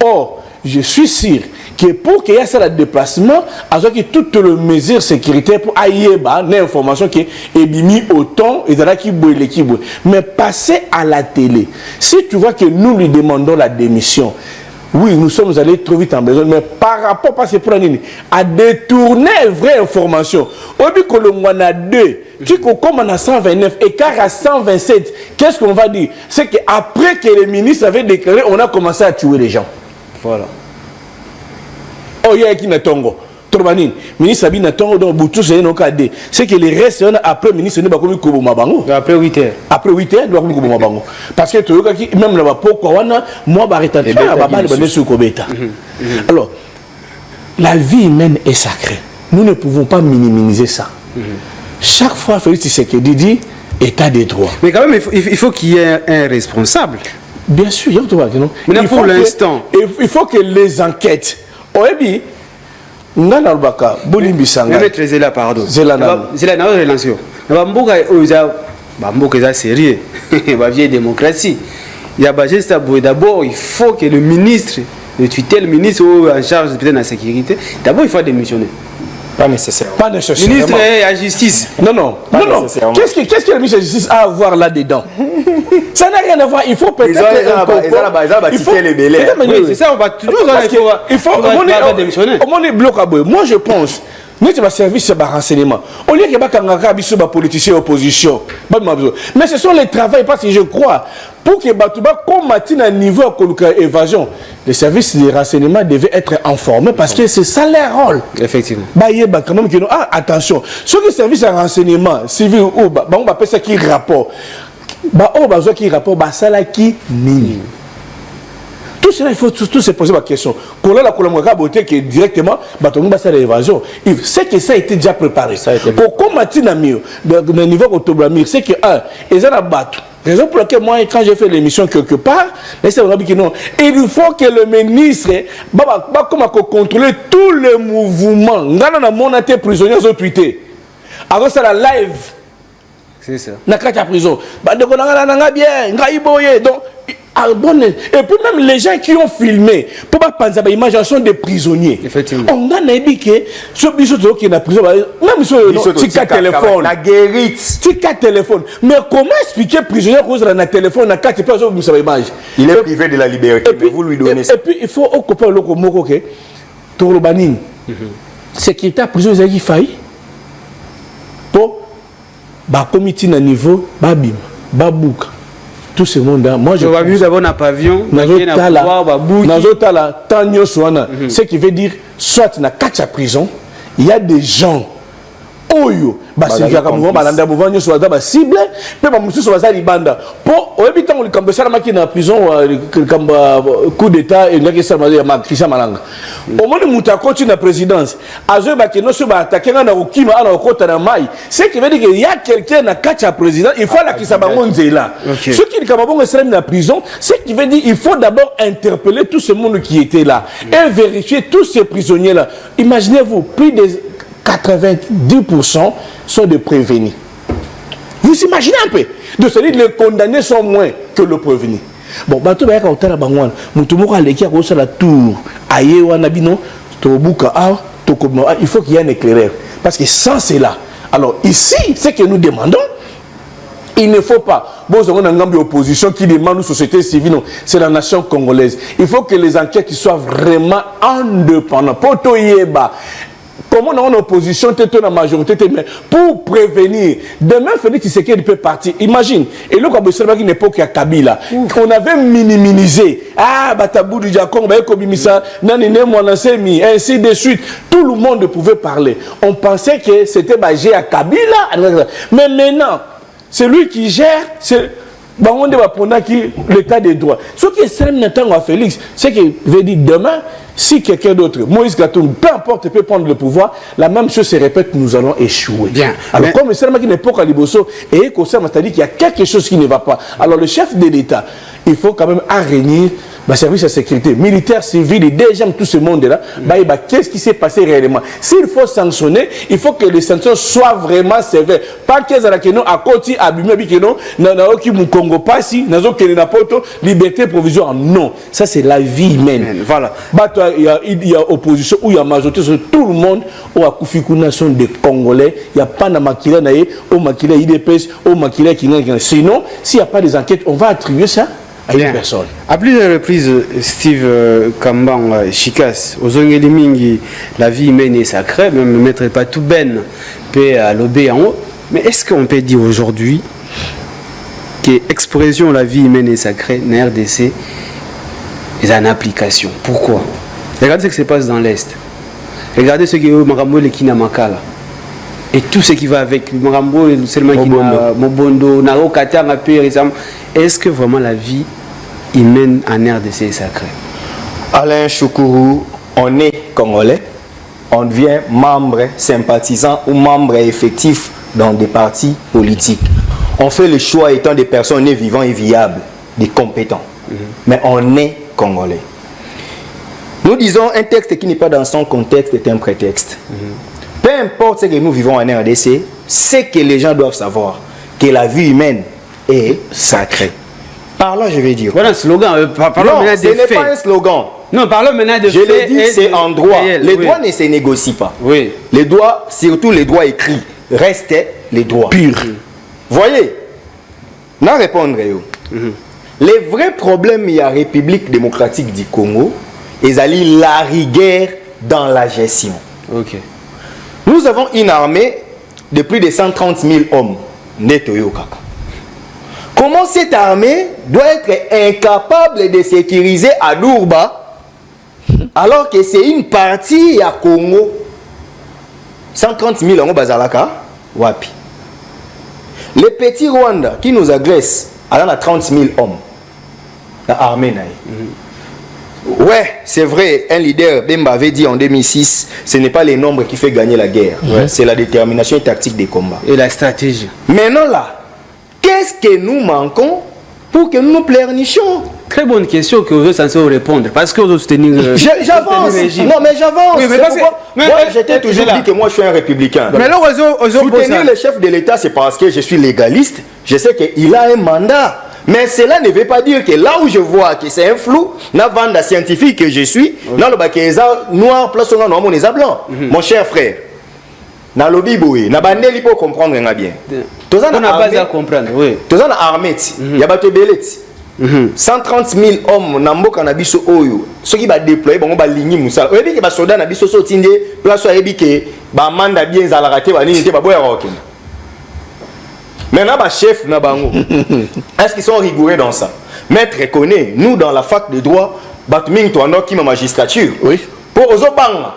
[SPEAKER 3] Or, je suis sûr que pour qu'il y ait ça le déplacement, alors que toutes les mesures sécuritaires pour aïeba, l'information qui est mis au temps et dans la qui boit l'équipe. Mais passer à la télé, si tu vois que nous lui demandons la démission, oui, nous sommes allés trop vite en besoin, mais par rapport à détourner vraie information, au but que le mois 2, tu comme on a 129 et car à 127, qu'est-ce qu'on va dire? C'est qu'après que les ministres avaient déclaré, on a commencé à tuer les gens.
[SPEAKER 1] Voilà.
[SPEAKER 3] Oh, il y a qui n'a tongo. Trobanine, ministre Abina Tongo, donc Boutou, c'est que les restes, après, ministre n'est pas comme Kobo Mabango.
[SPEAKER 1] Après 8 heures.
[SPEAKER 3] Après 8 heures, il doit comme Kobo Mabango. Parce que même là-bas, pourquoi moi, Barretan, alors, la vie humaine est sacrée. Nous ne pouvons pas minimiser ça. Chaque fois, Félix Tshisekedi dit état des droits.
[SPEAKER 1] Mais quand même, il faut qu'il y ait un responsable.
[SPEAKER 3] Bien sûr, il y a un
[SPEAKER 1] mais pour l'instant.
[SPEAKER 3] Il faut que les enquêtes. ngana lobaka bolimbisanga
[SPEAKER 1] maître Zela pardon
[SPEAKER 3] Zela na
[SPEAKER 1] relation bamboka oza bamboka eza sérieux ba vieille démocratie il y a juste d'abord il faut que le ministre le tutelle ministre en charge peut-être de la sécurité d'abord il faut démissionner.
[SPEAKER 2] Pas nécessaire.
[SPEAKER 3] Pas nécessairement.
[SPEAKER 1] Ministre de la justice.
[SPEAKER 3] Non. Qu'est-ce que le ministre de la justice a à voir là-dedans? Ça n'a rien à voir. Il faut peut-être.
[SPEAKER 1] C'est ça, on va toujours
[SPEAKER 3] démissionner. Moi, je pense. Nous avons un service de renseignement. Au lieu qu'il y ait des politiciens opposition. Mais ce sont les travaux, parce que je crois, pour que Batouba combatte un niveau d'évasion, les services de renseignement devaient être informés parce que c'est ça leur rôle.
[SPEAKER 1] Effectivement.
[SPEAKER 3] Quand même, attention, sur les services de renseignement civil, on va appeler ça qui rapport. On va appeler qui rapport, ça là qui mine. Tout cela, il faut tout se poser la question. Quand la Colombie beauté qui est directement, l'évasion. C'est que ça a été déjà préparé. Pour combattre le niveau autoblamir, c'est que ils ont battu. Raison pour laquelle moi, quand j'ai fait l'émission quelque part, il faut que le ministre contrôler tous les mouvements. Nous avons été prisonniers au Twitter. Avant ça, la live.
[SPEAKER 1] C'est ça.
[SPEAKER 3] Dans la prison. Donc, et puis même les gens qui ont filmé, pour pas penser à l'image, sont des prisonniers.
[SPEAKER 1] Effectivement.
[SPEAKER 3] On a dit que ce bichot qui est en prison, même si tu as téléphone,
[SPEAKER 2] la guérite,
[SPEAKER 3] tu as téléphone. Mais comment expliquer prisonnier qui a un téléphone, na 4 personnes sur l'image?
[SPEAKER 2] Il est privé de la liberté. Mais vous lui donnez ça.
[SPEAKER 3] Et puis il faut occuper le mot que Torobanine, sécurité prison qui faillit pour comité à niveau babim, babouka. Tout ce monde, moi je
[SPEAKER 1] vois mieux d'abord un pavillon,
[SPEAKER 3] ce qui veut dire soit na kacha prison, il y a des gens oyo cible pe ba mususu bazali banda po oyebitango likambo sala maki na prison kamba coup d'état et ngaki sala ya Christian Malanga omoni muta coach na présidence azo ba ke no so ba attaquer na okima ana okota na mai c'est qui veut dire qu'il y a quelqu'un na kacha président il faut la kisa bango nzela ce qui kamba bongo sala na prison c'est qui veut dire il faut d'abord interpeller tout ce monde qui était là et vérifier tous ces prisonniers là. Imaginez-vous plus de 90% sont des prévenus. Vous imaginez un peu? De celui les condamnés sont moins que le prévenu. Bon, bateau ba ka otala bangwana, mutu moko aleki ko sala tour. Aye wana bino to buka to komo il faut qu'il y ait un éclaireur parce que sans cela. Alors ici, ce que nous demandons, il ne faut pas. Bon, on a une opposition qui demande aux sociétés civiles, c'est la nation congolaise. Il faut que les enquêtes soient vraiment indépendantes. Poto yeba. Comment on a une opposition, la majorité, mais pour prévenir, demain, Félix Tshisekedi peut partir. Imagine, et là, quand on a une époque à Kabila, on avait minimisé, Batabou du Diakon, Komimisa, Nanine, Mouanansemi, ainsi de suite. Tout le monde pouvait parler. On pensait que c'était Bagé à Kabila. Mais maintenant, c'est lui qui gère, c'est l'état des droits. Ce qui est simple à Félix, c'est qu'il veut dire demain, si quelqu'un d'autre, Moïse Gatoum, peu importe, peut prendre le pouvoir, la même chose se répète, nous allons échouer. Bien. Alors, comme c'est qui n'est pas à Liboso, et c'est-à-dire qu'il y a quelque chose qui ne va pas. Alors, le chef de l'État, il faut quand même arraigner le service de sécurité militaire, civil, et déjà tout ce monde-là. Qu'est-ce qui s'est passé réellement? S'il faut sanctionner, il faut que les sanctions soient vraiment sévères. Pas qu'ils aient à côté, abîmé, Congo passi, liberté provisoire. Non, ça c'est la vie humaine. Voilà. Il y a opposition ou il y a majorité sur tout le monde. Ou à Koufikuna sont des Congolais. Il n'y a pas de maquila naïe, au maquila IDPS, au maquila qui n'a. Sinon, s'il n'y a pas des enquêtes, on va attribuer ça à une personne.
[SPEAKER 1] À plusieurs reprises, Steve Kamban Chikas, aux Mingi, la vie humaine est sacrée, même ne mettrait pas tout ben, peut à l'obé en haut. Mais est-ce qu'on peut dire aujourd'hui que l'expression la vie humaine est sacrée, na RDC, est en application? Pourquoi? Regardez ce qui se passe dans l'Est. Regardez ce qui est au Marambo et Kinamakala. Et tout ce qui va avec Marambo, seulement Mobondo, Naro Katanga, est-ce que vraiment la vie humaine en RDC est sacrée?
[SPEAKER 2] Alain Choukourou, on est Congolais, on devient membre sympathisant ou membre effectif dans des partis politiques. On fait le choix étant des personnes vivants et viables, des compétents. Mais on est Congolais. Nous disons un texte qui n'est pas dans son contexte est un prétexte. Peu importe ce que nous vivons en RDC, c'est que les gens doivent savoir que la vie humaine est sacrée. Par là, je vais dire.
[SPEAKER 1] Voilà un slogan. Parlons
[SPEAKER 2] Non,
[SPEAKER 1] maintenant
[SPEAKER 2] ce
[SPEAKER 1] des
[SPEAKER 2] n'est
[SPEAKER 1] faits.
[SPEAKER 2] pas un slogan.
[SPEAKER 1] Non, parlons maintenant de
[SPEAKER 2] Je
[SPEAKER 1] faits.
[SPEAKER 2] l'ai dit,
[SPEAKER 1] et
[SPEAKER 2] c'est
[SPEAKER 1] de
[SPEAKER 2] en droit.
[SPEAKER 1] réels,
[SPEAKER 2] Les
[SPEAKER 1] oui.
[SPEAKER 2] droits ne se négocient pas.
[SPEAKER 1] Oui.
[SPEAKER 2] Les droits, surtout les droits écrits, restent les droits.
[SPEAKER 3] Pur.
[SPEAKER 2] Voyez, n'a répondre. Les vrais problèmes, il y a République démocratique du Congo, ils allient la rigueur dans la gestion.
[SPEAKER 1] Ok.
[SPEAKER 2] Nous avons une armée de plus de 130 000 hommes. Netoyo Kaka. Comment cette armée doit être incapable de sécuriser à Dourba alors que c'est une partie à Congo? 130 000 hommes Bazalaka, Wapi. Les petits Rwanda qui nous agressent, alors on a 30 000 hommes. L'armée Ouais, c'est vrai, un leader, Bemba avait dit en 2006, ce n'est pas les nombres qui fait gagner la guerre, c'est la détermination et tactique des combats.
[SPEAKER 1] Et la stratégie.
[SPEAKER 2] Maintenant là, qu'est-ce que nous manquons pour que nous nous pleurnichions?
[SPEAKER 1] Très bonne question que vous êtes censé répondre. Parce que vous soutenez le
[SPEAKER 2] J'avance. Non, mais j'avance.
[SPEAKER 1] Oui, mais
[SPEAKER 2] C'est
[SPEAKER 1] parce que-
[SPEAKER 2] pourquoi
[SPEAKER 1] mais-
[SPEAKER 2] moi,
[SPEAKER 1] mais-
[SPEAKER 2] j'étais toujours
[SPEAKER 1] là.
[SPEAKER 2] dit que moi, je suis un républicain.
[SPEAKER 1] Mais là, aux
[SPEAKER 2] Soutenir le chef de l'État, c'est parce que je suis légaliste. Je sais qu'il a un mandat. Mais cela ne veut pas dire que là où je vois que c'est un flou, na vanda scientifique que je suis, dans le baquet noir, place on a les blanc. Mon cher frère, na lobby boy, na bandeli pour comprendre bien. Tous
[SPEAKER 1] On a base à comprendre, oui.
[SPEAKER 2] tous en armée, il y a bateau beleti. 130 000 hommes na mboka na biso oyo soki ba déployer bango ba lingi musala oyebi ke ba soldat na biso so tinde place oyebi ke ba manda bien za la raté ba nini te ba boya rokin. Maintenant ba chef na bango est-ce qu'ils sont rigoureux dans ça? Maître connaît nous dans la fac de droit batming to ando ki ma magistrature
[SPEAKER 3] Oui.
[SPEAKER 2] pour ozo banga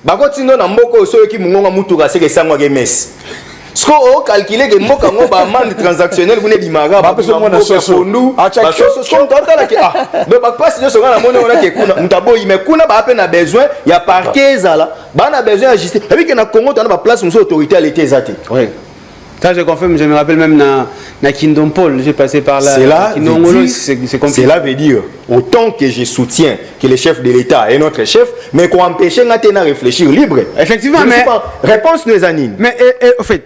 [SPEAKER 2] ba ko tindo na mboko so ki mungonga mutuka seke sangwa ke mes. Ce qu'on a calculé que moi, quand on a amende transactionnelle, vous n'êtes pas marre.
[SPEAKER 3] Bah, parce que moi, on a soso. Ah, tchak, tchak,
[SPEAKER 2] besoin, il y a parquet, on a besoin de justice. Et puis, il y a Congo, on a place une autorité à l'été.
[SPEAKER 1] Oui. Ça, je confirme, je me rappelle même dans Kingdom Paul, j'ai passé par là.
[SPEAKER 2] Cela veut dire, autant que je soutiens que le chef de l'État est notre chef, mais qu'on empêche de réfléchir libre.
[SPEAKER 1] Effectivement,
[SPEAKER 2] je
[SPEAKER 1] mais...
[SPEAKER 2] Réponse nous anime.
[SPEAKER 1] Mais en fait,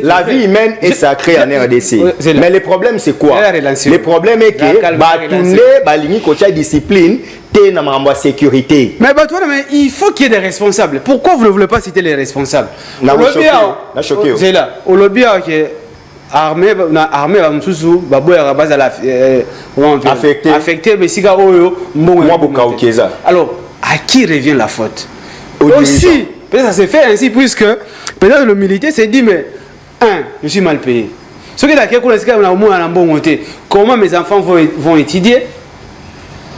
[SPEAKER 2] la vie humaine est sacrée en RDC. Mais le problème, c'est quoi? Le problème est que Batoune, Balini, Kocha, discipline, t'es dans la sécurité.
[SPEAKER 1] Mais il faut qu'il y ait des responsables. Pourquoi vous ne voulez pas citer les responsables? C'est là. Au lobby, armée va me sous baboya base à la affecté mais si oyo
[SPEAKER 2] moi bokaukieza.
[SPEAKER 1] Alors à qui revient la faute? Aussi peut-être ça s'est fait ainsi puisque peut-être le militaire s'est dit mais je suis mal payé. Ce qui est là comment mes enfants vont étudier?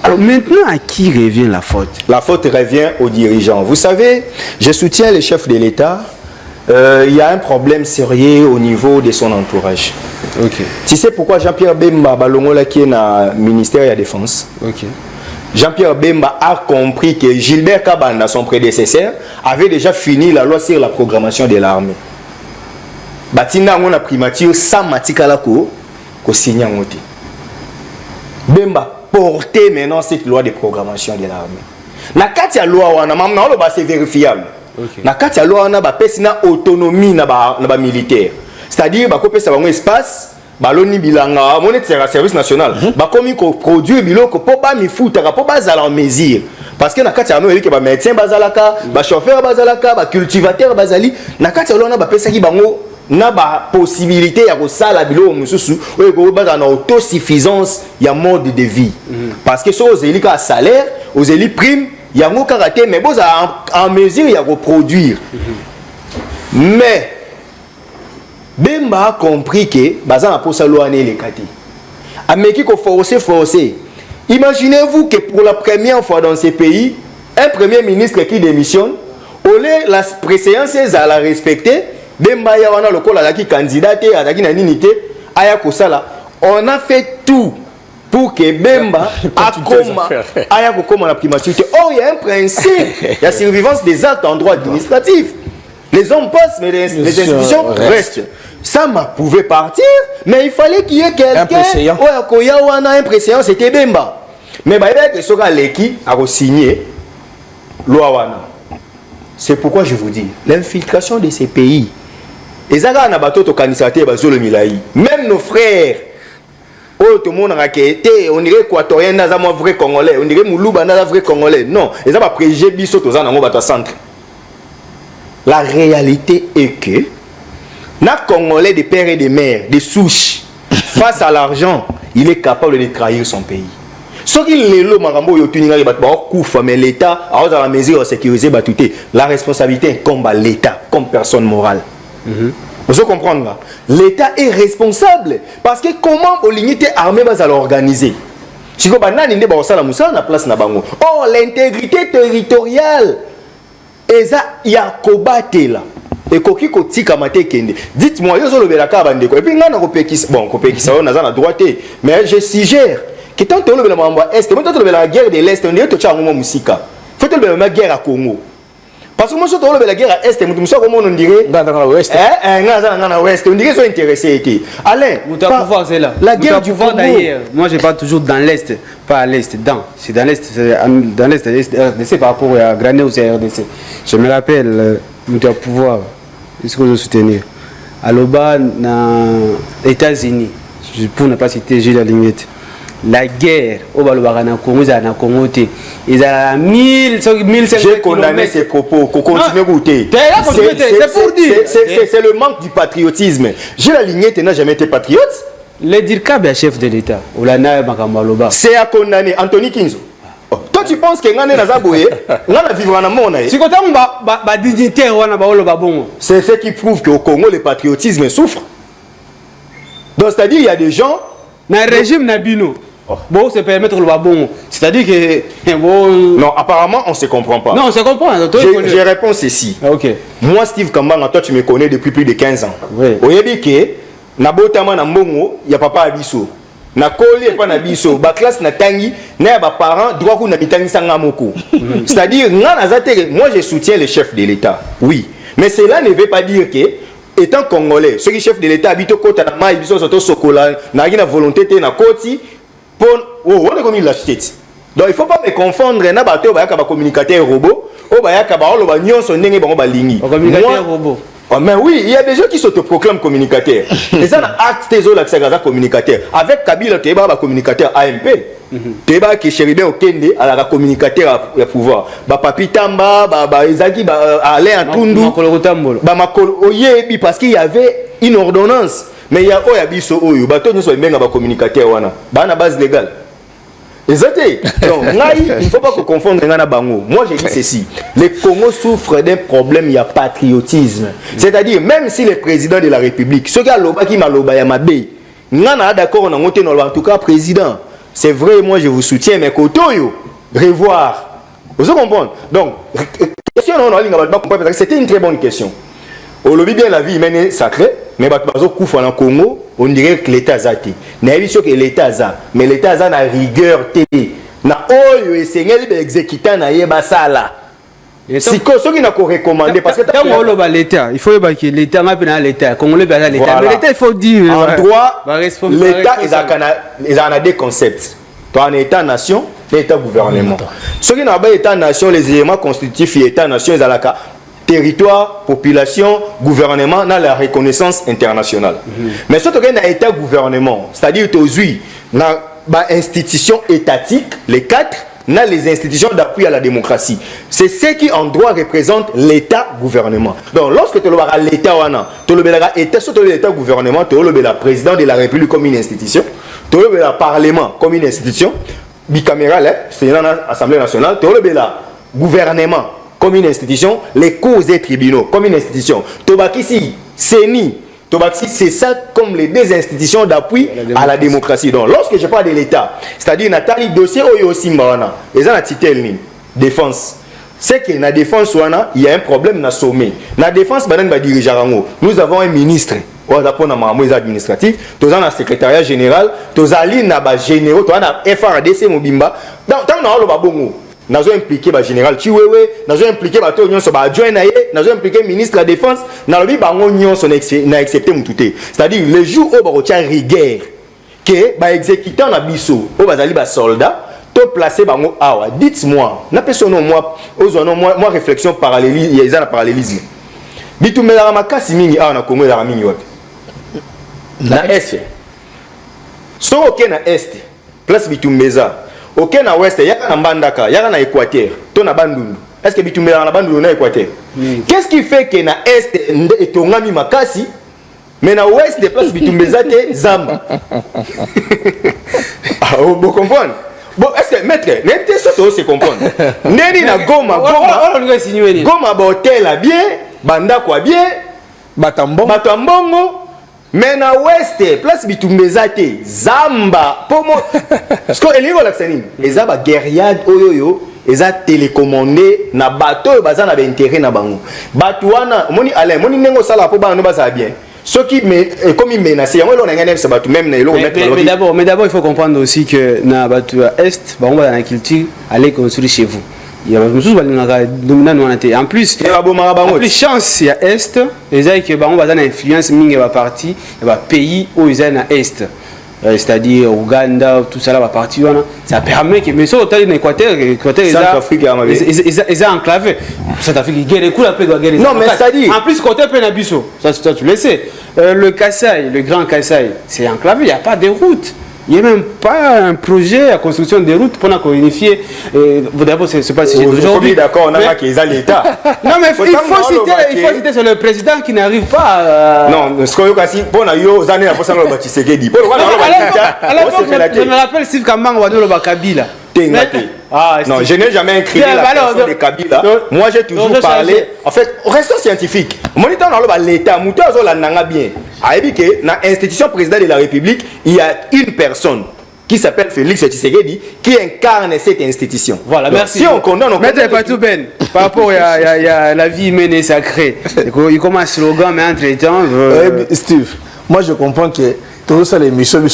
[SPEAKER 1] Alors maintenant, à qui revient la faute?
[SPEAKER 2] La faute revient aux dirigeants. Vous savez, je soutiens le chef de l'État. Il y a un problème sérieux au niveau de son entourage.
[SPEAKER 1] Okay.
[SPEAKER 2] Tu sais pourquoi Jean-Pierre Bemba Balongola qui est dans le ministère de la Défense?
[SPEAKER 1] Okay.
[SPEAKER 2] Jean-Pierre Bemba a compris que Gilbert Kabanda, son prédécesseur, avait déjà fini la loi sur la programmation de l'armée. Batinda on a primature sans matikala ko signer ngote. Bemba porter maintenant cette loi de programmation de l'armée. Na kati ya loi wana mamna olo ba c'est vérifiable.
[SPEAKER 1] Okay.
[SPEAKER 2] Na kati ya loi wana ba pesina autonomie na ba militaire. C'est-à-dire ba ko pesa bango espace baloni bilanga monet service national ba komi ko produire biloko po ba mifuta po ba zala en mesure parce que na kati ya no yeli ke ba médecin bazalaka ba chauffeur bazalaka ba cultivateur bazali na kati ya loi wana ba pesa ki bango na ba possibilité ya kosala biloko mususu oyo ko ba na autosuffisance ya mode de vie parce que so ozeli ka salaire ozeli prime yango karaté mais boza en mesure ya reproduire mais Bemba a compris que baza na posa loi né les kati ameki ko forcer imaginez-vous que pour la première fois dans ce pays un premier ministre qui démissionne olé la préséance à la respecter Bemba ya wana lokola la ki candidat à la nini té aya kosala on a fait tout pour que Bemba aya kokoma la primature. Oh, il y a un principe, il y a survivance des actes en droit administratif. Les hommes passent, mais les institutions restent. Ça pouvait partir, mais il fallait qu'il y ait quelqu'un. Un précédent, c'était Bemba. Mais il y a que ce leki a signé Loawana. C'est pourquoi je vous dis, l'infiltration de ces pays. Et ça, on a battu au candidaté Bazolo Milaï. Même nos frères, tout le monde a été, on dirait équatorien, on a vrai congolais, on dirait Moulouba, on a vrai congolais. Non, et ça va préjuger Bissot aux ans centre. La réalité est que, nos Congolais de père et de mère, des souches, face à l'argent, il est capable de trahir son pays. Ce qui est le marambo yotuninga koufa mais l'État a la mesure de sécuriser batouté. La responsabilité incombe à l'État comme personne morale. Vous comprenez? L'État est responsable parce que comment l'unité armée va l'organiser? Si vous avez une place na bango. Oh, l'intégrité territoriale, il y a combatté là. Et koki ko tika mate kende. Dites-moi, yo zo lobela ka bandeko. Et puis ngana ko pekisa, bon, ko pekisa on na droite, mais je suggère que tant que le Mambo Est, mais tant que la guerre de l'Est, on dirait que tu as un moment musical. Faut que la guerre à Congo. Parce que moi, je suis la guerre à Est, mais on dirait. Dans l'Ouest. Dans l'Ouest, on dirait qu'ils sont intéressés. Alain,
[SPEAKER 1] la guerre du Congo. D'ailleurs, moi, je parle toujours dans l'Est, pas à l'Est, dans. C'est dans l'Est, dans l'Est, RDC par rapport à Granée ou c'est RDC. Je me rappelle, nous avons pouvoir, est-ce que je soutenir à l'Oba, dans les États-Unis, pour ne pas citer Gilles Lignette. La guerre au Balobana Congo, ils ont Congoté. Ils ont 1500
[SPEAKER 2] j'ai condamné ces propos, qu'on continue à goûter. C'est pour dire. C'est le manque du patriotisme. J'ai la lignée, tu n'as jamais été patriote.
[SPEAKER 1] Le Dirkab est chef de l'État.
[SPEAKER 2] C'est à condamner. Anthony Kinzo. Toi, tu penses que Ngane Nazaboye, Ngane vivra dans le monde. C'est ce qui prouve qu'au Congo, le patriotisme souffre. Donc, c'est-à-dire, il y a des gens.
[SPEAKER 1] Dans le régime Nabino. Bon, se permettre le babon. C'est-à-dire que.
[SPEAKER 2] Non, apparemment, on ne se comprend pas.
[SPEAKER 1] Non, on se comprend.
[SPEAKER 2] Je réponds ceci.
[SPEAKER 1] Ok.
[SPEAKER 2] Moi, Steve Kambanga, toi, tu me connais depuis plus de 15 ans.
[SPEAKER 1] Oui.
[SPEAKER 2] Oyebike, Nabotama Nambongo, il n'y a papa Abisso. Na koli et pas na biso. Ba classe na tangi, na ba parents, droit qu'on a bitangi sangamoko. C'est-à-dire, moi, je soutiens le chef de l'État. Oui. Mais cela ne veut pas dire que, étant congolais, ceux qui chef de l'État habitent au côté de la maille, ils sont au Sokola, n'a rien à volonté, n'a côté. On est comme il l'a acheté. Donc il ne faut pas me confondre. Il y a un communicateur robot. Il y a un communicateur robot. Mais oui, il y a des gens qui s'autoproclament communicateurs. Et ça, acte des autres communicateurs. Avec Kabila, tu es un communicateur AMP. Tu es un chérubin au Kende, à communicateur à pouvoir. Papi Tamba, Ezaki, Alain Tundu. Parce qu'il y avait une ordonnance. Mais il y a un abisso, il y a un communicateur, il y a une base légale. Donc, il ne faut pas confondre les bango. Moi, j'ai dit ceci. Le Congo souffre d'un problème, il y a patriotisme. C'est-à-dire, même si le président de la République, ce qui a l'oba qui m'a l'oba yamabé, n'a d'accord, on a monté dans en tout cas président. C'est vrai, moi je vous soutiens, mais Kotoyo, revoir. Vous comprenez? Donc, question, c'était une très bonne question. Au lobby bien la vie humaine est sacrée, mais en Congo, on dirait que l'État a été. N'est-ce que l'État a, mais l'État a la rigueur télé. Na oyo et seigneur exécutant na yeba sala. Si ceux qui n'a pas recommandé parce que
[SPEAKER 1] quand on le l'État, il faut que l'État m'a bien l'État, qu'on le bien l'État. Mais l'État il faut dire
[SPEAKER 2] en droit, l'État ils ont des concepts. Toi un État nation, l'État gouvernement. Ceux qui n'ont pas État nation, les éléments constitutifs État nation ils ont la territoire, population, gouvernement, dans la reconnaissance internationale. Mais ce qui est un État gouvernement, c'est-à-dire aujourd'hui, dans l'institution étatique, les 4, dans les institutions d'appui à la démocratie. C'est ce qui en droit représente l'État gouvernement. Donc lorsque tu as l'État, tu as l'État gouvernement, tu as le président de la République comme une institution, tu as le Parlement comme une institution, bicaméral, c'est l'Assemblée nationale, tu as le gouvernement comme une institution, les cours et tribunaux comme une institution. Tobakisi, CENI, Tobakisi, c'est ça comme les deux institutions d'appui à la démocratie. Donc, lorsque je parle de l'État, c'est-à-dire Nathalie dossier Oyo Simbawana, et ça n'a défense. C'est que dans la défense, il y a un problème dans le sommet. Dans la défense, nous avons un ministre. Administratif, tu as un secrétariat général, tu as un généraux, tu as un FRDC Mobimba. Donc, tu as un nous avons impliqué le général Chiwewe, nous avons impliqué le adjoint Naye, nous avons impliqué le ministre de la Défense, nous avons accepté tout. C'est-à-dire, le jour où il y a une rigueur, que les exécutants na biso, où les soldats, to placer bango awa. Dites-moi, n'a pas son nom moi réflexion parallélisme, il y a un parallélisme. Bitumela ramakasi mingi awa na Congo la mingi wapi. Na est. So ok na est. Place bitumbeza. Ok na ouest, yaka na Mbandaka, yaka na Équateur, to na Bandundu. Est-ce que bitumela na Bandundu na Équateur? Qu'est-ce qui fait que na est et tongami makasi mais na ouest des places bitumbeza te zamba? Ah, vous comprenez? Bon, est-ce que maître, n'était ça aussi comprendre? Neni na Goma ba hôtel a bien, banda quoi bien, batambongo. Mais na ouest place bitumbeza te zamba pomo. Parce que eligo la tsani, ezaba guerriade oyoyo, eza télécommandé na bateau baza na intérêt na bango. Batuana, moni ale, moni nengo sala po ba no baza bien. Ce qui me comme il menace, il y a même
[SPEAKER 1] mais d'abord il faut comprendre aussi que na batu est, ba on va dans la culture aller construire chez vous. Il y a en plus chance il y a est les gens qui ont une influence mingi va parti va pays où ils sont à est, c'est-à-dire Ouganda, tout ça là va partir, ça permet que mais ça au Équateur
[SPEAKER 2] Centrafrique
[SPEAKER 1] ils ont enclavé Centrafrique guerre les coups la paix guerre.
[SPEAKER 2] Non mais c'est-à-dire
[SPEAKER 1] en plus côté Penabiso ça tu le sais, le Kasaï, le Grand Kasaï c'est enclavé, il n'y a pas de route. Il n'y a même pas un projet à construction des routes pour unifier. D'abord, c'est pas si
[SPEAKER 2] aujourd'hui. D'accord, on a qu'ils ont l'État.
[SPEAKER 1] Non, mais il faut citer sur le président qui n'arrive pas à...
[SPEAKER 2] Non, ce qu'on a dit, pour nous, aux années, pour ça, on a bâti ce qu'il dit.
[SPEAKER 1] Alors, je me rappelle Steve Kambang, on va dire le Kabila.
[SPEAKER 2] Non, je n'ai jamais écrit la personne de Kabila. Moi, j'ai toujours parlé. En fait, restons scientifiques. Moniteur dans l'État, Moutou la nanga bien. A dit que dans l'institution présidente de la République, il y a une personne qui s'appelle Félix Tshisekedi qui incarne cette institution.
[SPEAKER 1] Voilà,
[SPEAKER 2] donc,
[SPEAKER 1] merci.
[SPEAKER 2] Si on condamne,
[SPEAKER 1] Maître Patou Ben, par rapport à la vie humaine et sacrée, il commence un slogan, mais entre-temps...
[SPEAKER 3] Steve, moi je comprends que tout ça, les missions, et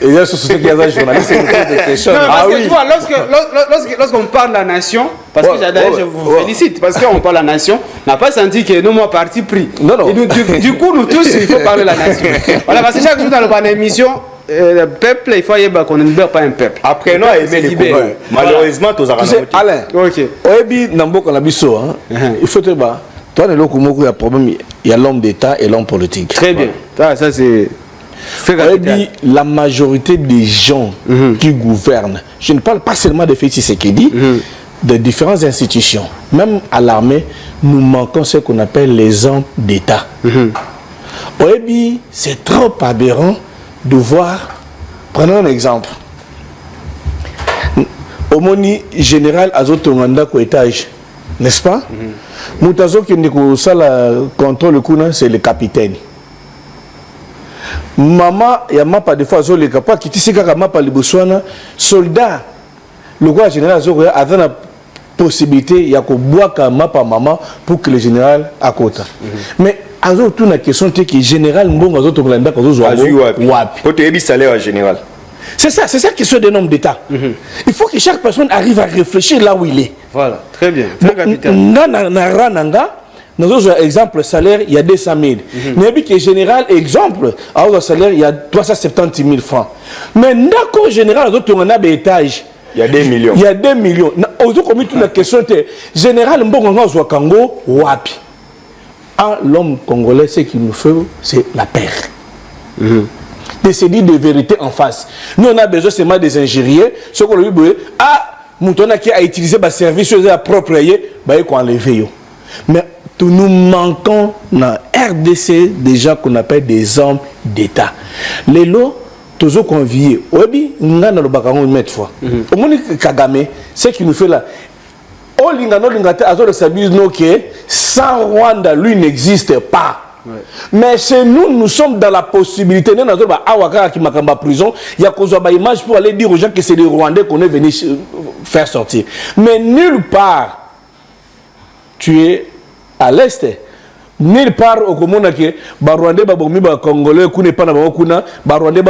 [SPEAKER 3] il y a ceux qui ont journaliste, c'est une pose de questions.
[SPEAKER 1] Ah oui. Tu vois, lorsqu'on parle de la nation, parce que je vous félicite, parce qu'on parle de la nation, on n'a pas senti que nous, moi, parti pris.
[SPEAKER 3] Non, non.
[SPEAKER 1] Du coup, nous tous, il faut parler de la nation. Voilà, parce que chaque jour dans l'émission, le peuple, il faut qu'on ne libère pas un peuple.
[SPEAKER 2] Après, nous, aimer les coups. Malheureusement, tous
[SPEAKER 3] Alain, il faut te battre. Toi, il y a un problème, il y a l'homme d'État et l'homme politique.
[SPEAKER 1] Très bien. Ça, c'est...
[SPEAKER 3] La majorité des gens qui gouvernent, je ne parle pas seulement de Félix Tshisekedi, de différentes institutions, même à l'armée, nous manquons ce qu'on appelle les hommes d'État. C'est trop aberrant de voir, prenons un exemple, au moni général Azotonganda ko étage, n'est-ce pas? Moutazo qui n'est qu'au salle contrôle le c'est le capitaine. Maman, il y a mapa des fois les capables qui tissent quand mapa les Botswana soldat le roi général Zoya a la possibilité il y a que boire comme mapa maman pour que le général à côté. Mais à tout la question c'est que général mbongo azoto kolanda ko zo wapi
[SPEAKER 2] ko te salaire général.
[SPEAKER 3] C'est ça la question des noms d'État. Il faut que chaque personne arrive à réfléchir là où il est.
[SPEAKER 1] Voilà, très bien. Très capital.
[SPEAKER 3] Nous avons un exemple salaire, il y a 200 000. Mais que général, exemple, à salaire, il y a 370 000 francs. Mais d'accord, général, on a des étages.
[SPEAKER 2] Il y a 2 millions.
[SPEAKER 3] Il y a 2 millions. Aujourd'hui, la question est, général, Mbongo Kango, wapi. L'homme congolais, ce qu'il nous faut, c'est la paix. De se dire des vérités en face. Nous, on a besoin seulement des ingénieurs. Ce qu'on lui dit, Moutona qui a utilisé le service, il a approprié, il faut enlever. Mais nous manquons dans RDC déjà qu'on appelle des hommes d'État. Les lots, toujours conviés. Obi, nous avons le bagarre une fois. Au moins, Kagame, ce qu'il nous fait là. Au Lingano, Lingate, Azor Sabis, sans Rwanda, lui n'existe pas. Ouais. Mais chez nous, nous sommes dans la possibilité. Nous avons Awaka qui m'a en prison. Il y a une image pour aller dire aux gens que c'est les Rwandais qu'on est venu faire sortir. Mais nulle part, tu es à l'est. Nulle part au Comona que Rwandais, Congolais, Kune pas na Rwandais,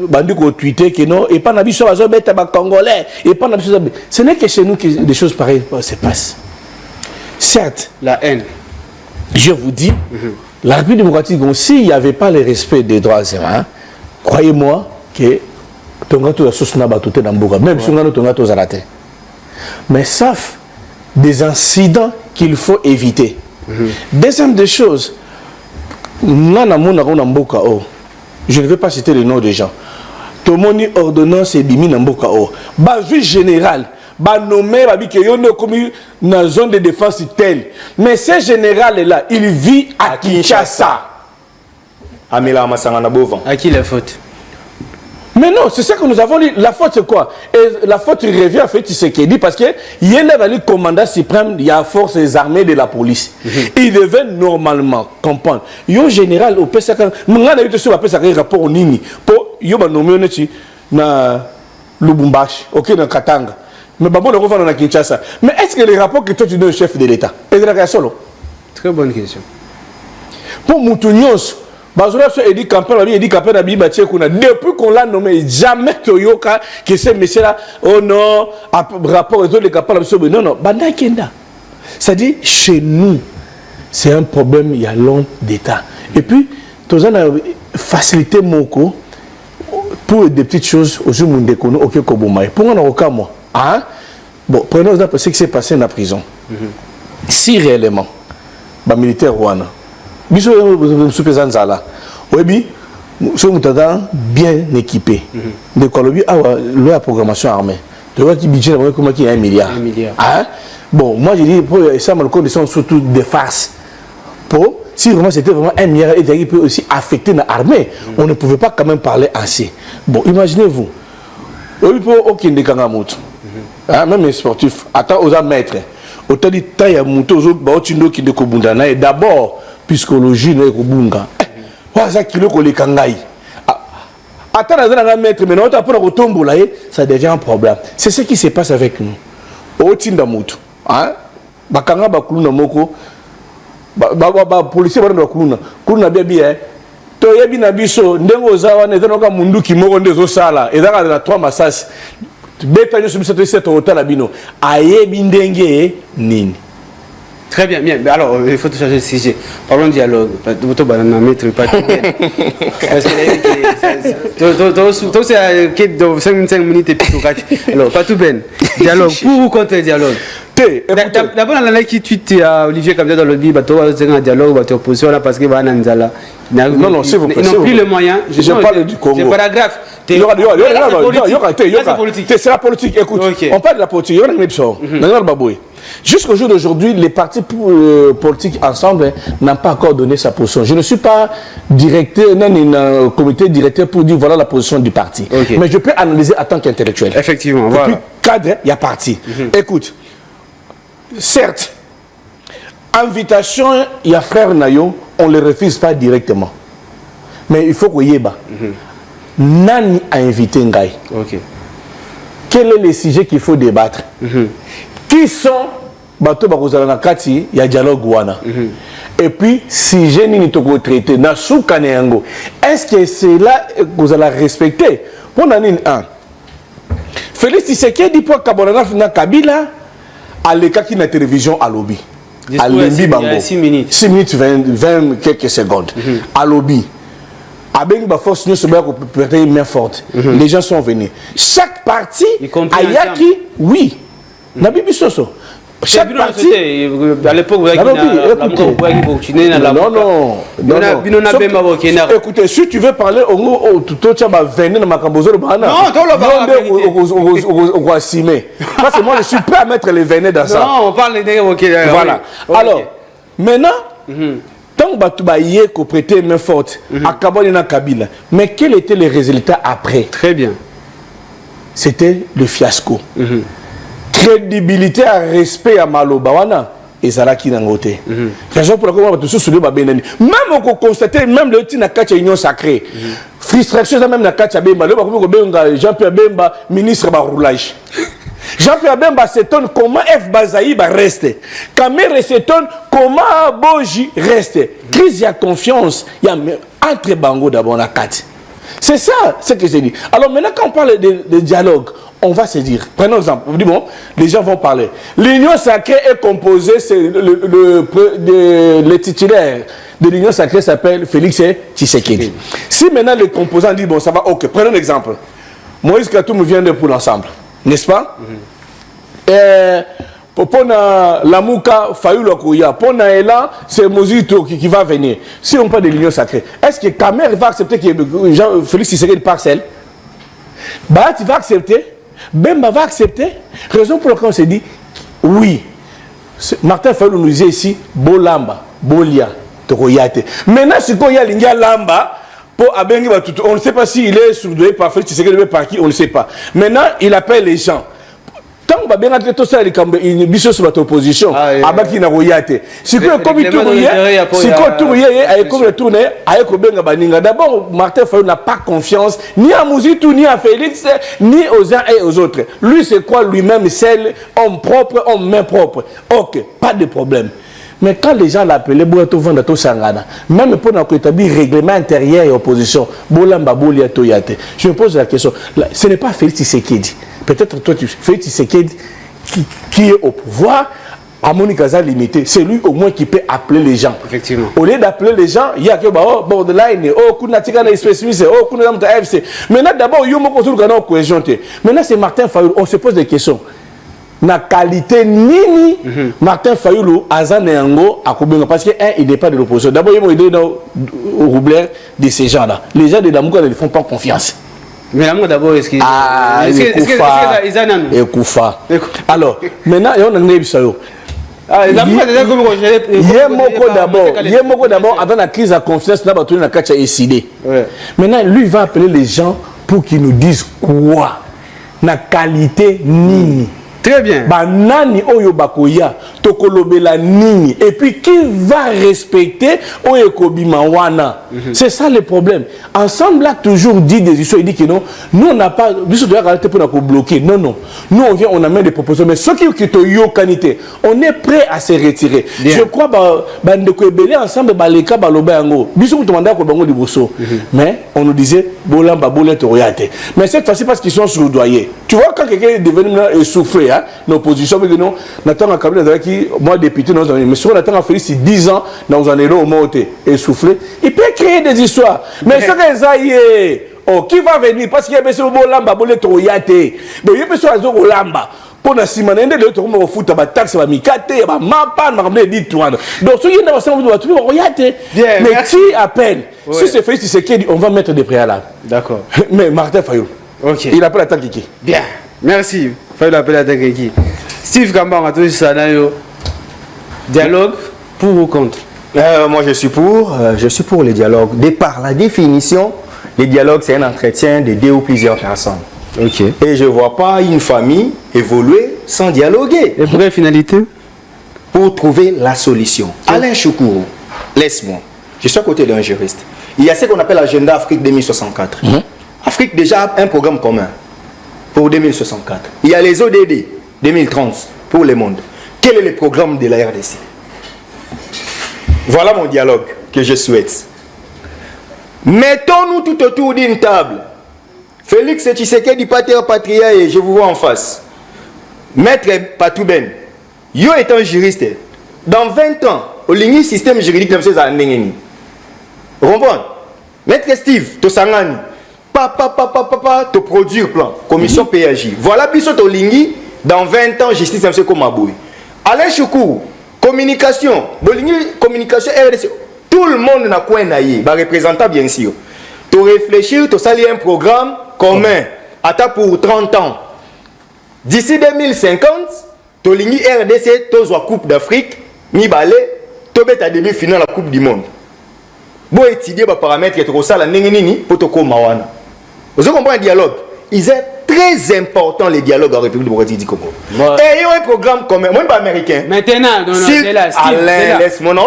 [SPEAKER 3] Bandi ko tweeté que non, et pas na biso bazobeta ba Congolais, et pas na biso. Ce n'est que chez nous que des choses pareilles se passent. Certes,
[SPEAKER 1] la haine.
[SPEAKER 3] Je vous dis, la République démocratique, s'il n'y avait pas le respect des droits humains, croyez-moi que Tongato la sauce na batoté dans Mboka. Même si on a tongato zaraté. Mais sauf des incidents qu'il faut éviter. Deuxième des choses, je ne vais pas citer les noms des gens. Tout le monde ordonnance et bimi Namboka. Bah, juge général, bah nommé, bah que yon est comme dans zone de défense telle. Mais ce général là, il vit à Kinshasa.
[SPEAKER 2] Amela Masangana Bovan.
[SPEAKER 1] À qui la faute?
[SPEAKER 3] Mais non, c'est ça que nous avons dit. La faute, c'est quoi? Et la faute revient en fait, c'est ce qu'il dit, parce que il y a le commandant suprême, il y a forces armées de la police. Il devait normalement comprendre. Il y a un général au PSA, nous avons eu sur un rapport au Nini, pour il y a nommé na Lubumbashi, ok, dans Katanga. Mais bon, on le revoit dans Kinshasa. Mais est-ce que les rapports que toi tu donnes au chef de l'État?
[SPEAKER 1] Très bonne question.
[SPEAKER 3] Pour Moutounyos, depuis qu'on l'a nommé, jamais Toyoka, que ce monsieur-là, oh non, rapport aux autres, les capables, non, non, Banda Kenda. C'est-à-dire, chez nous, c'est un problème, il y a long d'État. Et puis, tous on a facilité Moko pour des petites choses aux hommes de Kono, ok, Kobomaï. Pour un cas, moi, hein? Bon, prenons exemple ce qui s'est passé dans la prison. Si réellement, les militaires rwandais, biso soupezan zala obi so mutada bien équipé de Colombie a la programmation armée de voir qui budget comment qui 1 milliard hein? Bon moi je dis pour ça me condition surtout de farce pour si vraiment c'était vraiment 1 milliard et qui peut aussi affecter l'armée on ne pouvait pas quand même parler ainsi. Bon imaginez-vous obi pour aucun de kangamoto hein même les sportifs attends aux maîtres autant dit taille à moto aux ba tindo qui de kobundana et d'abord psychologie na ekobunga waza kilo ko le kangai ata na zana maître mais nota pour kotombola ça devient un problème. C'est ce qui se passe avec nous au tinda mutu hein bakanga bakuluna moko ba policier ba kuluna bien to yebi na biso ndengo zawa ne zanoka munduki moko ndezo sala ezaka na 3 masasi beta nyo subisa to seto otala bino ayebi ndenge nini.
[SPEAKER 1] Très bien, bien. Alors, il faut changer de sujet. Parlons de dialogue. Parce que c'est dans 5 minutes et puis alors, pas tout bien. Dialogue. Pour ou contre le dialogue? D'abord, on a qui tweet à Olivier Kamdia dans le dit, c'est un dialogue, va opposition là parce que va Nanzala.
[SPEAKER 3] Non, non, s'il vous plaît.
[SPEAKER 1] Ils n'ont plus les moyens.
[SPEAKER 3] Je parle du Congo.
[SPEAKER 1] C'est pas grave.
[SPEAKER 3] C'est la politique. Écoute, on parle de la politique. Il y a une émission. Jusqu'au jour d'aujourd'hui, les partis politiques ensemble n'ont pas encore donné sa position. Je ne suis pas directeur, un comité directeur pour dire voilà la position du parti. Okay. Mais je peux analyser en tant qu'intellectuel.
[SPEAKER 1] Effectivement,
[SPEAKER 3] voilà. Et puis, cadre, il y a parti. Écoute, certes, invitation, il y a frère Nayo, on ne le refuse pas directement. Mais il faut qu'on y ait bas. Nani a invité Ngaï. Quel est le sujet qu'il faut débattre? Qui sont bateau bakozala kati ya dialogue wana et puis si je n'ai pas traité na soukane yango est-ce que c'est là que vous allez respecter pour nani un Félix Tshisekedi pour Kabonana na Kabila à l'écart qui na télévision à lobby à Lembi Bango 6 minutes 20 quelques secondes à lobby avec la force nous sommes prêter une main forte les gens sont venus chaque parti ayaki oui na bibi soso chaque parti
[SPEAKER 1] à l'époque
[SPEAKER 3] écoutez si tu veux parler au tout tu vas venir dans ma cambozo bana non on va assumer parce que moi je suis prêt à mettre les venin dans ça
[SPEAKER 1] non on parle de
[SPEAKER 3] voilà alors maintenant tant que tu as prêté main forte à Kabila Kabila mais quel était le résultat après?
[SPEAKER 1] Très bien,
[SPEAKER 3] c'était le fiasco. Crédibilité à respect à Malobawana et Zaraki Nangote. Raison pour laquelle on va tous soulever Babenani. Même on constate, même le Tina Kacha Union Sacrée. Frustration, même la Kacha Bemba, Jean-Pierre Bemba, ministre Baroulage. Jean-Pierre Bemba s'étonne comment F. Bazaï reste. Kamere s'étonne comment Boji reste. Crise, il y a confiance. Il y a entre Bango d'abord la Kacha. C'est ça ce que j'ai dit. Alors maintenant, quand on parle de dialogue, on va se dire, prenons exemple, on dit bon, les gens vont parler. L'union sacrée est composée, c'est le titulaire de l'union sacrée s'appelle Félix Tshisekedi. Si maintenant les composants disent bon, ça va, ok, prenons un exemple. Moïse Katoum vient de pour l'ensemble, n'est-ce pas? Pour la Mouka, Fayoul Okoya, pour Naëla, c'est Mozito qui va venir. Si on parle de l'union sacrée, est-ce que Kamer va accepter que Félix Tshisekedi parcelle? Bah, tu vas accepter? Bemba va accepter? Raison pour laquelle on s'est dit, oui. Martin Fayoul nous disait ici, Bolamba, Bolia, Toroyate. Maintenant, c'est quand il y a l'India Lamba, on ne sait pas s'il est sourdoué par Félix Tshisekedi par qui, on ne sait pas. Maintenant, il appelle les gens. Tant que bien tout ça, il est sur votre opposition. Abaki na royate. Si que comme il tourne, si que tourne, comme le tourne, avec Obenga Baninga. D'abord, Martin Fayoul n'a pas confiance ni à Mouzitou, ni à Félix, ni aux uns et aux autres. Lui, c'est quoi lui-même, seul, homme propre, homme main propre. Ok, pas de problème. Mais quand les gens l'appelaient Boulato Vandato Sangana, même pour établir règlement intérieur et opposition, Bolamba Bolia Toyate, je me pose la question, ce n'est pas Félix Tshisekedi. Peut-être toi, Félix Tshisekedi qui est au pouvoir, à Monikaza limité, c'est lui au moins qui peut appeler les gens.
[SPEAKER 1] Effectivement.
[SPEAKER 3] Au lieu d'appeler les gens, il y a que borderline, Kunatika spécifique, Kunamta FC. Maintenant, d'abord, il y a une cohésion. Maintenant, c'est Martin Fayoul, on se pose des questions. Na qualité nini Martin Fayoulou Azan et Ango à Kobenga parce que il n'est pas de l'opposition. D'abord ils m'ont aidé au roubleur de ces gens-là. Les gens de Damouka ne lui font pas confiance.
[SPEAKER 1] Mais l'amour d'abord est-ce qu'ils
[SPEAKER 3] Ekoufa. Alors maintenant on a un sayo. Yemoko d'abord avant la crise de confiance là battu na kacha décidé. Maintenant lui va appeler les gens pour qu'ils nous disent quoi na qualité nini.
[SPEAKER 1] Très bien.
[SPEAKER 3] Banani oyo bakoya tokolobela nini et puis qui va respecter oyo kobima wana. C'est ça le problème. Ensemble a toujours dit des histoires, il dit que non, nous on n'a pas juste de la réalité pour nous bloquer. Non non. Nous on vient on amène des propositions mais ceux qui to yo qualité, on est prêt à se retirer. Bien. Je crois bande ko ebele ensemble baleka baloba yango. Biso ko demanda ko bango liboso. Mais on nous disait bolamba bolete royate. Mais cette fois-ci parce qu'ils sont soudoyés. Tu vois quand quelqu'un est devenu essoufflé l'opposition, mais non, n'attend un cabinet qui, moi, député, mais si on attend à Félix 10 ans, dans un héros au monde essoufflé, il peut créer des histoires. Mais ce que oh, qui va venir? Parce qu'il y a des gens qui ont été mais il y a des gens qui ont été pour la simane de l'autre monde au foot à taxe à mikate à mapa m'amener dit tout donc ceux qui n'ont pas tout royate mais qui appelle si c'est Félix Tshisekedi on va mettre des préalables. D'accord. Mais Martin Fayoul OK il appelle attaque qui
[SPEAKER 1] bien merci Fayoul appelle attaque qui Steve Kamba a tout ça dialogue pour ou contre?
[SPEAKER 2] Moi je suis pour les dialogues. De par la définition, les dialogues c'est un entretien de deux ou plusieurs personnes. Ok. Et je ne vois pas une famille évoluer sans dialoguer.
[SPEAKER 1] Et pour quelle finalité?
[SPEAKER 2] Pour trouver la solution. Alain Choukourou, laisse-moi. Je suis à côté d'un juriste. Il y a ce qu'on appelle l'agenda Afrique 2064. Afrique déjà a un programme commun pour 2064. Il y a les ODD 2030 pour le monde. Quel est le programme de la RDC? Voilà mon dialogue que je souhaite. Mettons-nous tout autour d'une table. Félix Tshisekedi Pater Patria et je vous vois en face. Maître Patouben, yo est un juriste. Dans 20 ans, au ligne système juridique de ces années. Comprenez? Maître Steve, Tosangani, papa, to produire plan, commission PAJ. Voilà, puis au ligne, dans 20 ans, justice de comme Maboui. Alain Choukou, communication, communication RDC. Tout le monde n'a quoi naïe, représentant bien sûr. Tu réfléchir, tu saluer un programme commun, pour 30 ans. D'ici 2050, tu ligne RDC, tu as Coupe d'Afrique, mi balé, tu as ta demi-finale la Coupe du Monde. Bon étudier les paramètres que tu as la nini pour te mawana. Vous comprenez le dialogue? Il est très important les dialogues en République démocratique du Congo. Et il y a un programme commun, moi je suis américain.
[SPEAKER 1] Maintenant,
[SPEAKER 2] c'est là, Alain, laisse-moi non,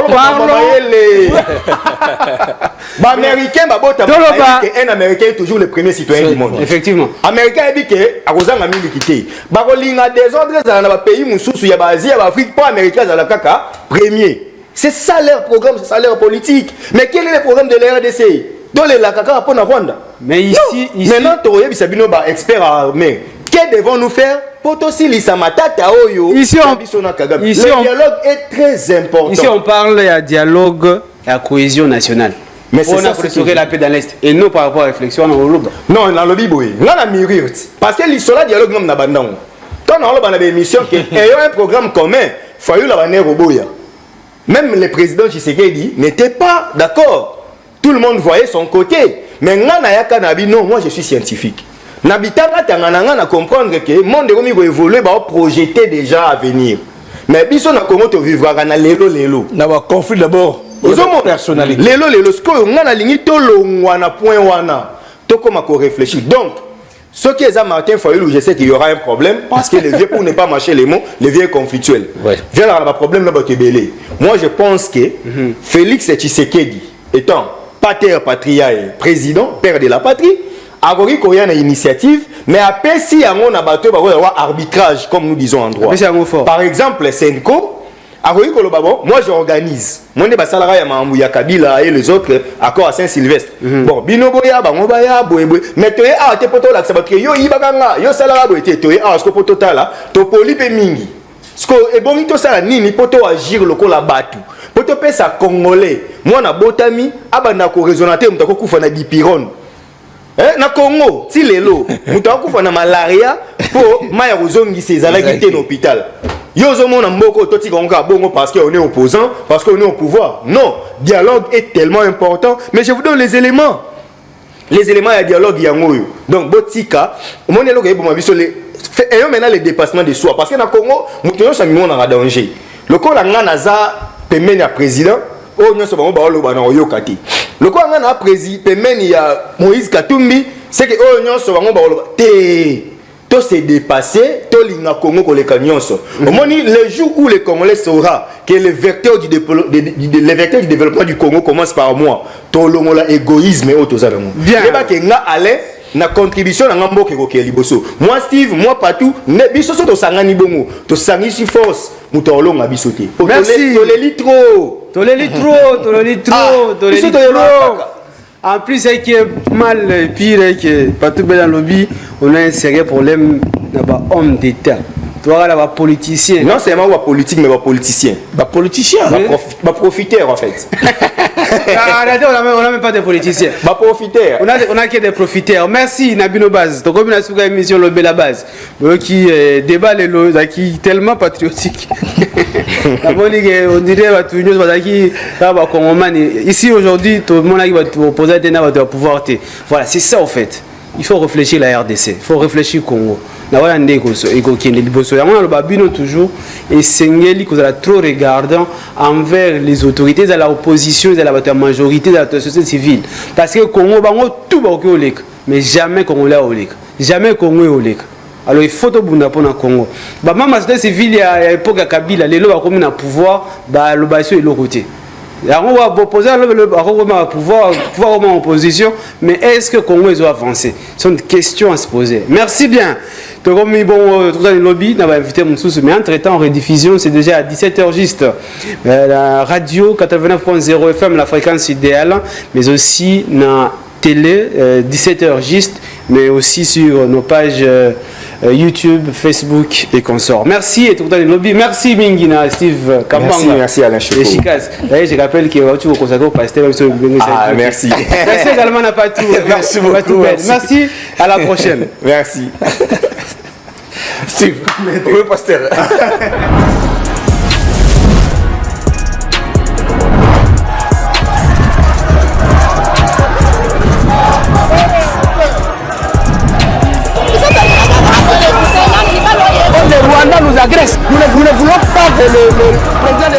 [SPEAKER 2] américain, un américain est toujours le premier citoyen du monde.
[SPEAKER 1] Effectivement.
[SPEAKER 2] Américain dit que à cause de la milité, barolinga désordre dans le pays mususu ya Asie, ya Afrique, pas américain dans la kaka premier. C'est ça leur programme, c'est ça leur politique. Mais quel est le programme de la RDC? Dans les lakaka pour Rwanda.
[SPEAKER 1] Mais ici,
[SPEAKER 2] maintenant Toroye Bisabino ba expert armé. Que devons-nous faire pour aussi l'Isamatata Oyo?
[SPEAKER 1] Ici,
[SPEAKER 2] le dialogue est très important.
[SPEAKER 1] Ici on parle de dialogue et la cohésion nationale.
[SPEAKER 2] Mais c'est
[SPEAKER 1] on a
[SPEAKER 2] ça,
[SPEAKER 1] restaurer la paix dans l'Est. Et non par rapport à la réflexion dans le Loba.
[SPEAKER 2] Non, dans le Bible, oui. Là, on a mûrir. Parce que l'histoire dialogue non n'abandon. Quand on a une émission qui ayant un programme commun, il faut y avoir un robot. Même le président Tshisekedi n'était pas d'accord. Tout le monde voyait son côté. Mais non, moi je suis scientifique. Nabitanga tangana na comprendre que le monde va évoluer, va projeter déjà à venir. Mais biso na Congo to vivra na lelo.
[SPEAKER 3] Na va conflit d'abord.
[SPEAKER 2] Personnalité. Lelo ce que on a lingi to longwa na point wana. To comme à réfléchir. Donc ce qui est à Martin Fayulu, je sais qu'il y aura un problème parce que les vieux, pour ne pas mâcher les mots, les vieux conflictuels.
[SPEAKER 3] Ouais.
[SPEAKER 2] Viens là, un problème là-bas qui est belé. Moi, je pense que Félix Tshisekedi, étant pater patria et président, père de la patrie, a eu une initiative, mais après, si on a battu, il va avoir arbitrage, comme nous disons en droit. Par exemple, Senko, moi j'organise. Moi je suis à Kabila et les autres accord à Saint-Sylvestre. Bon, Binoboya, Bangobaya, Boé, mais tu es à tes potos là, ça va que yo Ibaganga, yo Salara Boé, tu es à ce que poto là, to polipe mingi. Ce que est bon, tout ça, ni poto agir le col à batu. Poto pèse à Congolais. Moi na botami, abana ko résonate, mutako kufa na dipiron. Na Congo, si lelo, mutako kufa na malaria, pour maya rozongi ses alagité l'hôpital. Yozo mon amboko toti konga bongo parce qu'on est opposant, parce qu'on est au pouvoir. Non, dialogue est tellement important, mais je vous donne les éléments. Les éléments à dialogue yangoyo. Donc botika, mon éloge est bon ma biso les ayons maintenant les dépassements de soi parce que na Congo, mutoyo sa mimona na danger. Le ko la ngana za pemeni ya président, o nyoso bango ba lo bana oyokati. Le ko ngana président pemeni ya Moïse Katumbi, c'est que o nyoso bango ba lo te tout s'est dépassé, tout l'Inga Congo pour les canyons. Le jour où les Congolais saura que le vecteur du développement du Congo commence par moi, tout le monde égoïsme et autres. Bien. Na contribution na ngambo ke ko liboso. Moi Steve, moi Patou, ne biso so to sangani bongo, to sangisi force, muto olonga bisoté.
[SPEAKER 1] Merci. To le litro. En plus, ce qui est mal pire que partout dans le lobby, on a un sérieux problème d'abord homme d'État. Tu vois là, politicien.
[SPEAKER 2] Non seulement politique, mais politicien.
[SPEAKER 3] Politicien.
[SPEAKER 2] Profiteur en fait.
[SPEAKER 1] On n'a même pas de politiciens.
[SPEAKER 2] Profiteur.
[SPEAKER 1] On a que des profiteurs. Merci Nabino Baz. Donc comme on a souvent émission le la base, qui débat les lots, qui tellement patriotique. On dirait que ici aujourd'hui tout le monde va opposer à pouvoir. Voilà, c'est ça en fait. Il faut réfléchir la RDC, il faut réfléchir au Congo. Toujours et c'est trop regardant envers les autorités de l'opposition de la majorité de la société civile parce que le Congo tout va mais jamais Congolais jamais Congolais. Alors il faut tout bunda pour le Congo. Même la société civile à l'époque de Kabila les lois comme un pouvoir le basio est le côté. On va opposer le pouvoir en opposition, mais est-ce que le Congo va avancer? Ce sont des questions à se poser. Merci bien. Donc, comme bon, tout dans le lobby, on va inviter mon sous, mais entre-temps, en rediffusion, c'est déjà à 17h juste. La radio 89.0 FM, la fréquence idéale, mais aussi la télé 17h juste, mais aussi sur nos pages YouTube, Facebook et consorts. Merci et tout dans le lobby. Merci Mingina, Steve Kambanga.
[SPEAKER 2] Merci Alain Choukou.
[SPEAKER 1] Et Chicas. D'ailleurs, je rappelle que tu vas consacrer au pasteur.
[SPEAKER 2] Merci.
[SPEAKER 1] Merci également à Patou.
[SPEAKER 2] Merci beaucoup.
[SPEAKER 1] Merci. À la prochaine.
[SPEAKER 2] Merci. Steve, oui, pasteur.
[SPEAKER 4] Le Rwanda nous agresse. Nous ne voulons pas que le président de